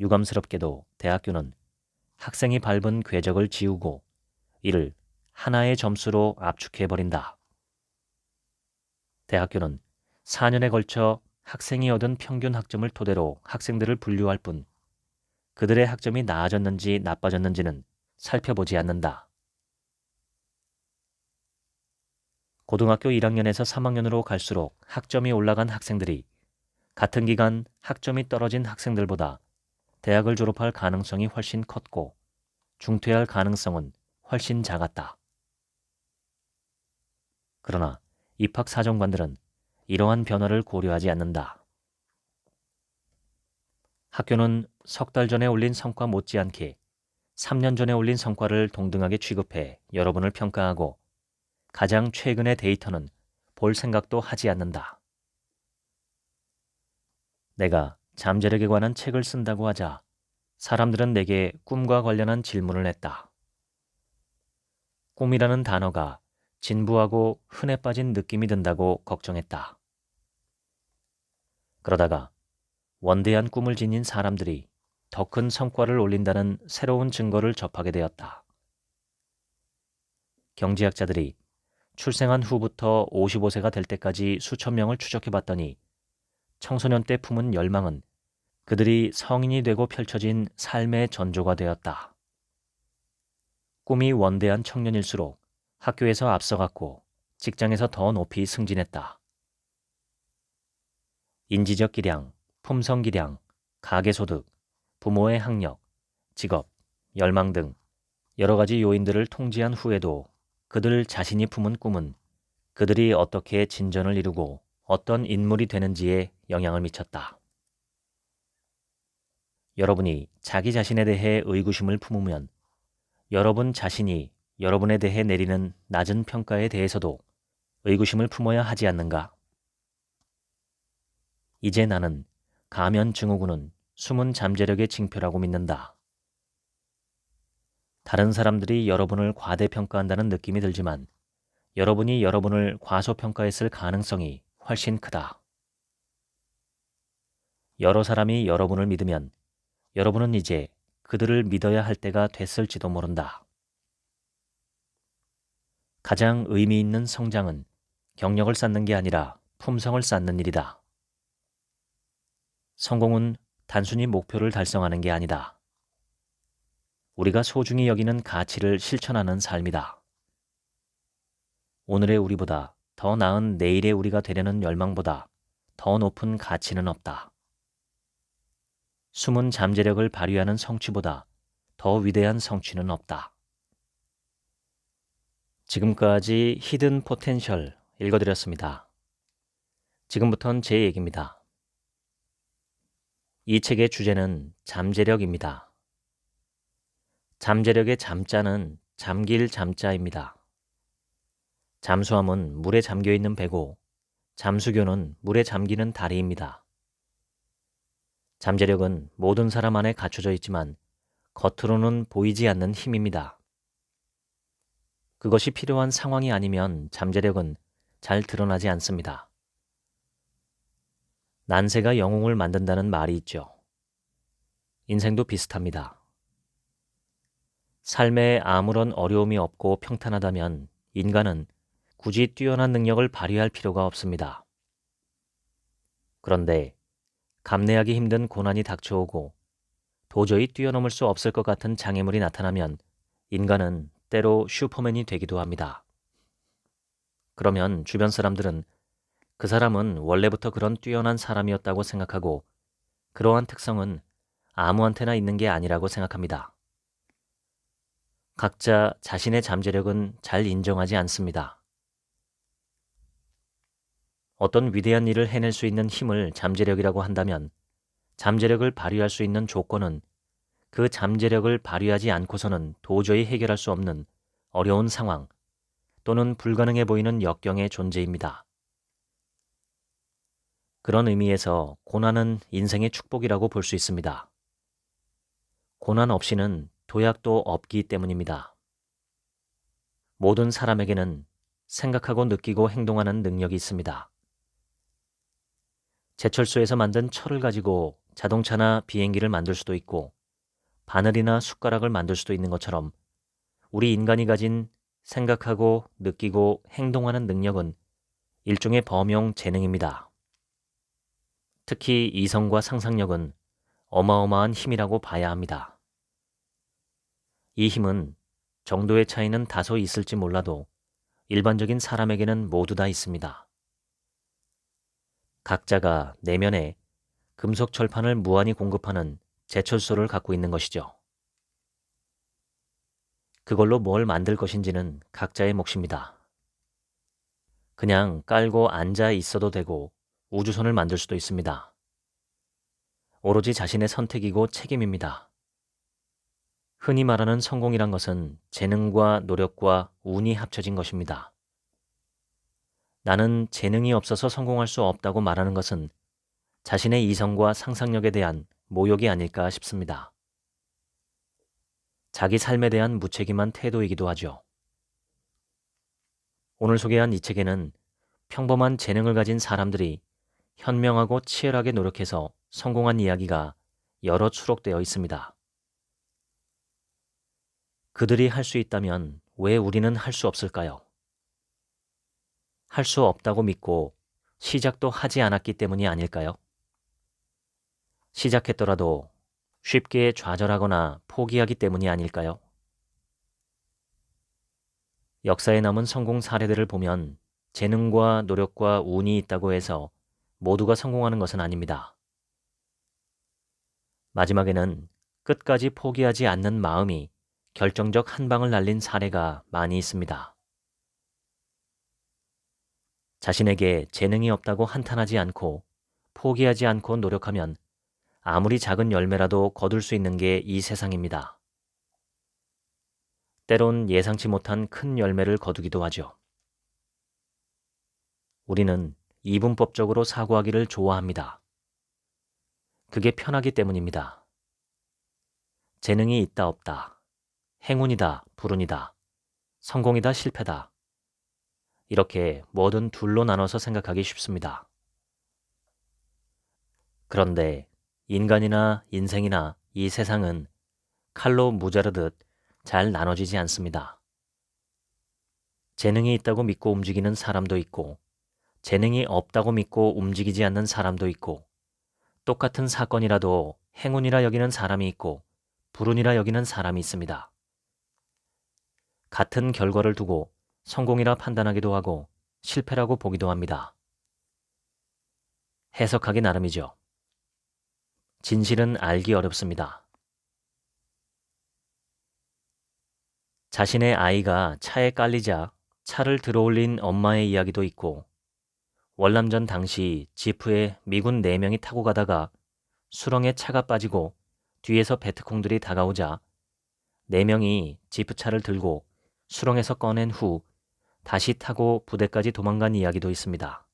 유감스럽게도 대학교는 학생이 밟은 궤적을 지우고 이를 하나의 점수로 압축해버린다. 대학교는 4년에 걸쳐 학생이 얻은 평균 학점을 토대로 학생들을 분류할 뿐 그들의 학점이 나아졌는지 나빠졌는지는 살펴보지 않는다. 고등학교 1학년에서 3학년으로 갈수록 학점이 올라간 학생들이 같은 기간 학점이 떨어진 학생들보다 대학을 졸업할 가능성이 훨씬 컸고 중퇴할 가능성은 훨씬 작았다. 그러나 입학사정관들은 이러한 변화를 고려하지 않는다. 학교는 석 달 전에 올린 성과 못지않게 3년 전에 올린 성과를 동등하게 취급해 여러분을 평가하고 가장 최근의 데이터는 볼 생각도 하지 않는다. 내가 잠재력에 관한 책을 쓴다고 하자 사람들은 내게 꿈과 관련한 질문을 했다. 꿈이라는 단어가 진부하고 흔해 빠진 느낌이 든다고 걱정했다. 그러다가 원대한 꿈을 지닌 사람들이 더 큰 성과를 올린다는 새로운 증거를 접하게 되었다. 경제학자들이 출생한 후부터 55세가 될 때까지 수천 명을 추적해봤더니 청소년 때 품은 열망은 그들이 성인이 되고 펼쳐진 삶의 전조가 되었다. 꿈이 원대한 청년일수록 학교에서 앞서갔고 직장에서 더 높이 승진했다. 인지적 기량, 품성 기량, 가계소득, 부모의 학력, 직업, 열망 등 여러 가지 요인들을 통지한 후에도 그들 자신이 품은 꿈은 그들이 어떻게 진전을 이루고 어떤 인물이 되는지에 영향을 미쳤다. 여러분이 자기 자신에 대해 의구심을 품으면 여러분 자신이 여러분에 대해 내리는 낮은 평가에 대해서도 의구심을 품어야 하지 않는가? 이제 나는 가면 증후군은 숨은 잠재력의 징표라고 믿는다. 다른 사람들이 여러분을 과대평가한다는 느낌이 들지만 여러분이 여러분을 과소평가했을 가능성이 훨씬 크다. 여러 사람이 여러분을 믿으면 여러분은 이제 그들을 믿어야 할 때가 됐을지도 모른다. 가장 의미 있는 성장은 경력을 쌓는 게 아니라 품성을 쌓는 일이다. 성공은 단순히 목표를 달성하는 게 아니다. 우리가 소중히 여기는 가치를 실천하는 삶이다. 오늘의 우리보다 더 나은 내일의 우리가 되려는 열망보다 더 높은 가치는 없다. 숨은 잠재력을 발휘하는 성취보다 더 위대한 성취는 없다. 지금까지 히든 포텐셜 읽어드렸습니다. 지금부턴 제 얘기입니다. 이 책의 주제는 잠재력입니다. 잠재력의 잠자는 잠길 잠자입니다. 잠수함은 물에 잠겨있는 배고 잠수교는 물에 잠기는 다리입니다. 잠재력은 모든 사람 안에 갖춰져 있지만 겉으로는 보이지 않는 힘입니다. 그것이 필요한 상황이 아니면 잠재력은 잘 드러나지 않습니다. 난세가 영웅을 만든다는 말이 있죠. 인생도 비슷합니다. 삶에 아무런 어려움이 없고 평탄하다면 인간은 굳이 뛰어난 능력을 발휘할 필요가 없습니다. 그런데 감내하기 힘든 고난이 닥쳐오고 도저히 뛰어넘을 수 없을 것 같은 장애물이 나타나면 인간은 때로 슈퍼맨이 되기도 합니다. 그러면 주변 사람들은 그 사람은 원래부터 그런 뛰어난 사람이었다고 생각하고 그러한 특성은 아무한테나 있는 게 아니라고 생각합니다. 각자 자신의 잠재력은 잘 인정하지 않습니다. 어떤 위대한 일을 해낼 수 있는 힘을 잠재력이라고 한다면 잠재력을 발휘할 수 있는 조건은 그 잠재력을 발휘하지 않고서는 도저히 해결할 수 없는 어려운 상황 또는 불가능해 보이는 역경의 존재입니다. 그런 의미에서 고난은 인생의 축복이라고 볼 수 있습니다. 고난 없이는 도약도 없기 때문입니다. 모든 사람에게는 생각하고 느끼고 행동하는 능력이 있습니다. 제철소에서 만든 철을 가지고 자동차나 비행기를 만들 수도 있고 바늘이나 숟가락을 만들 수도 있는 것처럼 우리 인간이 가진 생각하고 느끼고 행동하는 능력은 일종의 범용 재능입니다. 특히 이성과 상상력은 어마어마한 힘이라고 봐야 합니다. 이 힘은 정도의 차이는 다소 있을지 몰라도 일반적인 사람에게는 모두 다 있습니다. 각자가 내면에 금속 철판을 무한히 공급하는 제철소를 갖고 있는 것이죠. 그걸로 뭘 만들 것인지는 각자의 몫입니다. 그냥 깔고 앉아 있어도 되고 우주선을 만들 수도 있습니다. 오로지 자신의 선택이고 책임입니다. 흔히 말하는 성공이란 것은 재능과 노력과 운이 합쳐진 것입니다. 나는 재능이 없어서 성공할 수 없다고 말하는 것은 자신의 이성과 상상력에 대한 모욕이 아닐까 싶습니다. 자기 삶에 대한 무책임한 태도이기도 하죠. 오늘 소개한 이 책에는 평범한 재능을 가진 사람들이 현명하고 치열하게 노력해서 성공한 이야기가 여러 추록되어 있습니다. 그들이 할 수 있다면 왜 우리는 할 수 없을까요? 할 수 없다고 믿고 시작도 하지 않았기 때문이 아닐까요? 시작했더라도 쉽게 좌절하거나 포기하기 때문이 아닐까요? 역사에 남은 성공 사례들을 보면 재능과 노력과 운이 있다고 해서 모두가 성공하는 것은 아닙니다. 마지막에는 끝까지 포기하지 않는 마음이 결정적 한 방을 날린 사례가 많이 있습니다. 자신에게 재능이 없다고 한탄하지 않고 포기하지 않고 노력하면 아무리 작은 열매라도 거둘 수 있는 게 이 세상입니다. 때론 예상치 못한 큰 열매를 거두기도 하죠. 우리는 이분법적으로 사고하기를 좋아합니다. 그게 편하기 때문입니다. 재능이 있다 없다, 행운이다 불운이다, 성공이다 실패다. 이렇게 뭐든 둘로 나눠서 생각하기 쉽습니다. 그런데 인간이나 인생이나 이 세상은 칼로 무자르듯 잘 나눠지지 않습니다. 재능이 있다고 믿고 움직이는 사람도 있고 재능이 없다고 믿고 움직이지 않는 사람도 있고 똑같은 사건이라도 행운이라 여기는 사람이 있고 불운이라 여기는 사람이 있습니다. 같은 결과를 두고 성공이라 판단하기도 하고 실패라고 보기도 합니다. 해석하기 나름이죠. 진실은 알기 어렵습니다. 자신의 아이가 차에 깔리자 차를 들어올린 엄마의 이야기도 있고 월남전 당시 지프에 미군 4명이 타고 가다가 수렁에 차가 빠지고 뒤에서 베트콩들이 다가오자 4명이 지프차를 들고 수렁에서 꺼낸 후 다시 타고 부대까지 도망간 이야기도 있습니다.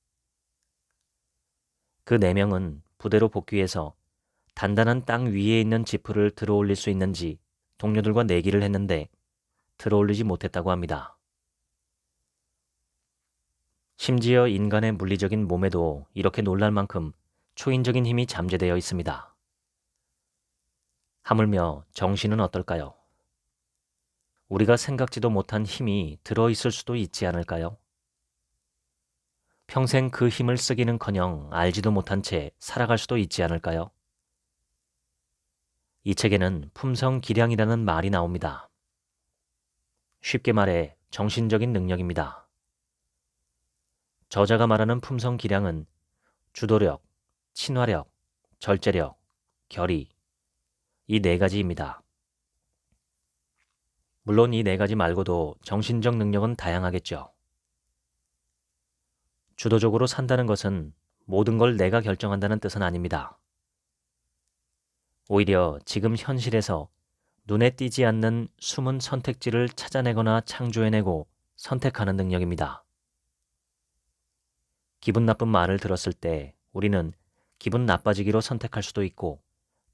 그 4명은 부대로 복귀해서 단단한 땅 위에 있는 지프를 들어올릴 수 있는지 동료들과 내기를 했는데 들어올리지 못했다고 합니다. 심지어 인간의 물리적인 몸에도 이렇게 놀랄 만큼 초인적인 힘이 잠재되어 있습니다. 하물며 정신은 어떨까요? 우리가 생각지도 못한 힘이 들어있을 수도 있지 않을까요? 평생 그 힘을 쓰기는커녕 알지도 못한 채 살아갈 수도 있지 않을까요? 이 책에는 품성기량이라는 말이 나옵니다. 쉽게 말해 정신적인 능력입니다. 저자가 말하는 품성기량은 주도력, 친화력, 절제력, 결의 이 4가지입니다. 물론 이 네 가지 말고도 정신적 능력은 다양하겠죠. 주도적으로 산다는 것은 모든 걸 내가 결정한다는 뜻은 아닙니다. 오히려 지금 현실에서 눈에 띄지 않는 숨은 선택지를 찾아내거나 창조해내고 선택하는 능력입니다. 기분 나쁜 말을 들었을 때 우리는 기분 나빠지기로 선택할 수도 있고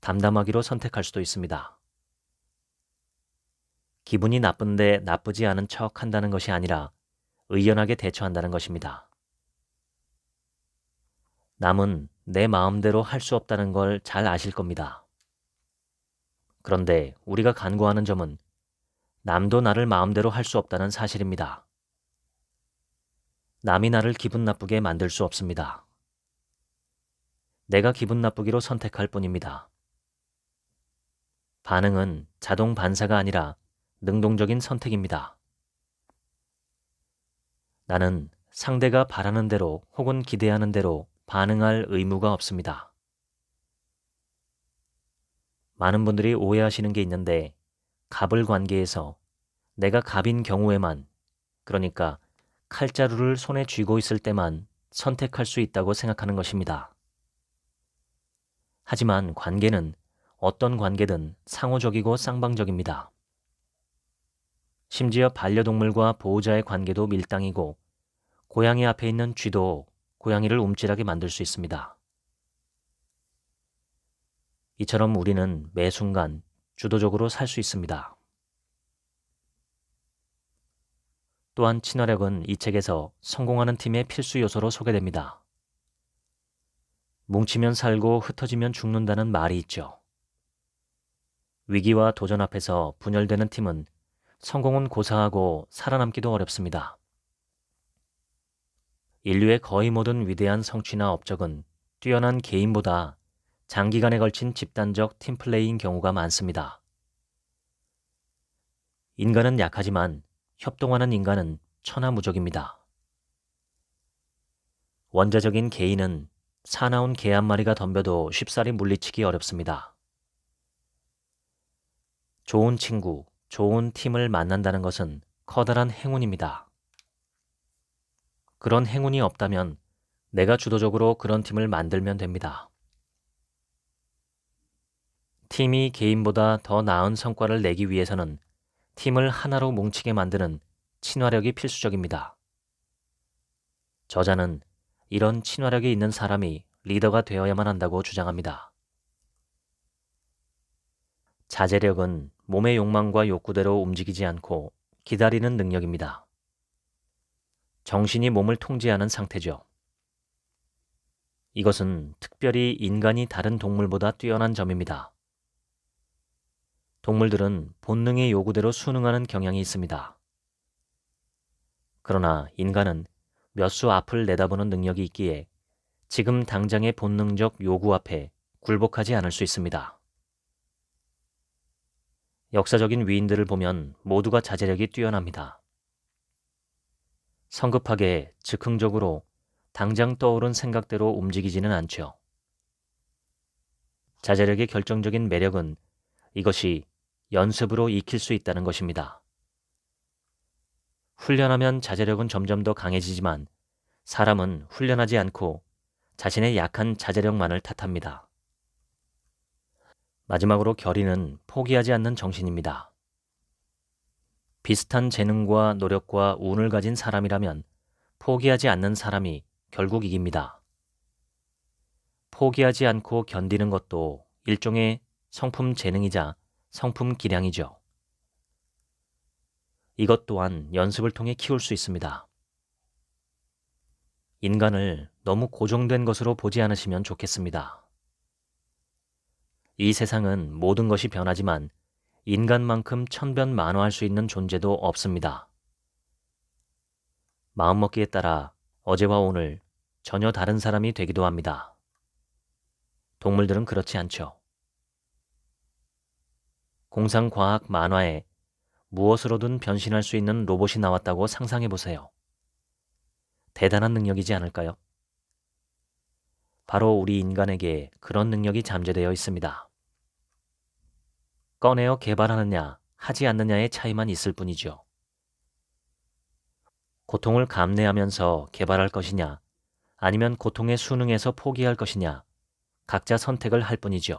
담담하기로 선택할 수도 있습니다. 기분이 나쁜데 나쁘지 않은 척 한다는 것이 아니라 의연하게 대처한다는 것입니다. 남은 내 마음대로 할 수 없다는 걸 잘 아실 겁니다. 그런데 우리가 간구하는 점은 남도 나를 마음대로 할 수 없다는 사실입니다. 남이 나를 기분 나쁘게 만들 수 없습니다. 내가 기분 나쁘기로 선택할 뿐입니다. 반응은 자동 반사가 아니라 능동적인 선택입니다. 나는 상대가 바라는 대로 혹은 기대하는 대로 반응할 의무가 없습니다. 많은 분들이 오해하시는 게 있는데 갑을 관계에서 내가 갑인 경우에만, 그러니까 칼자루를 손에 쥐고 있을 때만 선택할 수 있다고 생각하는 것입니다. 하지만 관계는 어떤 관계든 상호적이고 쌍방적입니다. 심지어 반려동물과 보호자의 관계도 밀당이고 고양이 앞에 있는 쥐도 고양이를 움찔하게 만들 수 있습니다. 이처럼 우리는 매 순간 주도적으로 살 수 있습니다. 또한 친화력은 이 책에서 성공하는 팀의 필수 요소로 소개됩니다. 뭉치면 살고 흩어지면 죽는다는 말이 있죠. 위기와 도전 앞에서 분열되는 팀은 성공은 고사하고 살아남기도 어렵습니다. 인류의 거의 모든 위대한 성취나 업적은 뛰어난 개인보다 장기간에 걸친 집단적 팀플레이인 경우가 많습니다. 인간은 약하지만 협동하는 인간은 천하무적입니다. 원자적인 개인은 사나운 개 한 마리가 덤벼도 쉽사리 물리치기 어렵습니다. 좋은 친구, 좋은 팀을 만난다는 것은 커다란 행운입니다. 그런 행운이 없다면 내가 주도적으로 그런 팀을 만들면 됩니다. 팀이 개인보다 더 나은 성과를 내기 위해서는 팀을 하나로 뭉치게 만드는 친화력이 필수적입니다. 저자는 이런 친화력이 있는 사람이 리더가 되어야만 한다고 주장합니다. 자제력은 몸의 욕망과 욕구대로 움직이지 않고 기다리는 능력입니다. 정신이 몸을 통제하는 상태죠. 이것은 특별히 인간이 다른 동물보다 뛰어난 점입니다. 동물들은 본능의 요구대로 순응하는 경향이 있습니다. 그러나 인간은 몇 수 앞을 내다보는 능력이 있기에 지금 당장의 본능적 요구 앞에 굴복하지 않을 수 있습니다. 역사적인 위인들을 보면 모두가 자제력이 뛰어납니다. 성급하게 즉흥적으로 당장 떠오른 생각대로 움직이지는 않죠. 자제력의 결정적인 매력은 이것이 연습으로 익힐 수 있다는 것입니다. 훈련하면 자제력은 점점 더 강해지지만 사람은 훈련하지 않고 자신의 약한 자제력만을 탓합니다. 마지막으로 결의는 포기하지 않는 정신입니다. 비슷한 재능과 노력과 운을 가진 사람이라면 포기하지 않는 사람이 결국 이깁니다. 포기하지 않고 견디는 것도 일종의 성품 재능이자 성품 기량이죠. 이것 또한 연습을 통해 키울 수 있습니다. 인간을 너무 고정된 것으로 보지 않으시면 좋겠습니다. 이 세상은 모든 것이 변하지만 인간만큼 천변만화할 수 있는 존재도 없습니다. 마음먹기에 따라 어제와 오늘 전혀 다른 사람이 되기도 합니다. 동물들은 그렇지 않죠. 공상과학 만화에 무엇으로든 변신할 수 있는 로봇이 나왔다고 상상해 보세요. 대단한 능력이지 않을까요? 바로 우리 인간에게 그런 능력이 잠재되어 있습니다. 꺼내어 개발하느냐, 하지 않느냐의 차이만 있을 뿐이죠. 고통을 감내하면서 개발할 것이냐, 아니면 고통에 순응해서 포기할 것이냐, 각자 선택을 할 뿐이죠.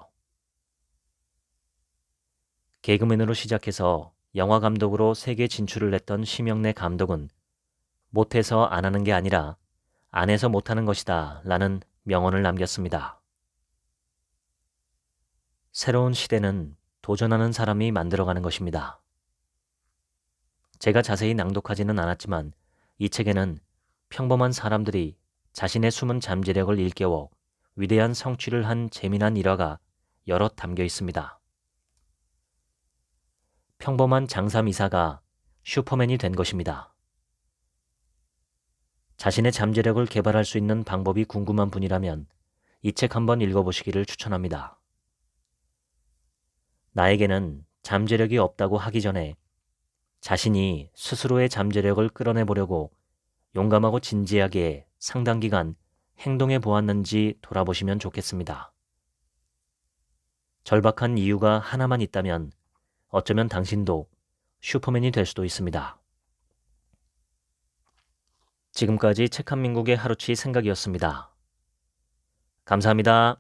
개그맨으로 시작해서 영화 감독으로 세계 진출을 했던 심영래 감독은 못해서 안 하는 게 아니라 안 해서 못하는 것이다 라는 명언을 남겼습니다. 새로운 시대는 도전하는 사람이 만들어가는 것입니다. 제가 자세히 낭독하지는 않았지만 이 책에는 평범한 사람들이 자신의 숨은 잠재력을 일깨워 위대한 성취를 한 재미난 일화가 여럿 담겨 있습니다. 평범한 장사미사가 슈퍼맨이 된 것입니다. 자신의 잠재력을 개발할 수 있는 방법이 궁금한 분이라면 이 책 한번 읽어보시기를 추천합니다. 나에게는 잠재력이 없다고 하기 전에 자신이 스스로의 잠재력을 끌어내보려고 용감하고 진지하게 상당 기간 행동해 보았는지 돌아보시면 좋겠습니다. 절박한 이유가 하나만 있다면 어쩌면 당신도 슈퍼맨이 될 수도 있습니다. 지금까지 책 한 민국의 하루치 생각이었습니다. 감사합니다.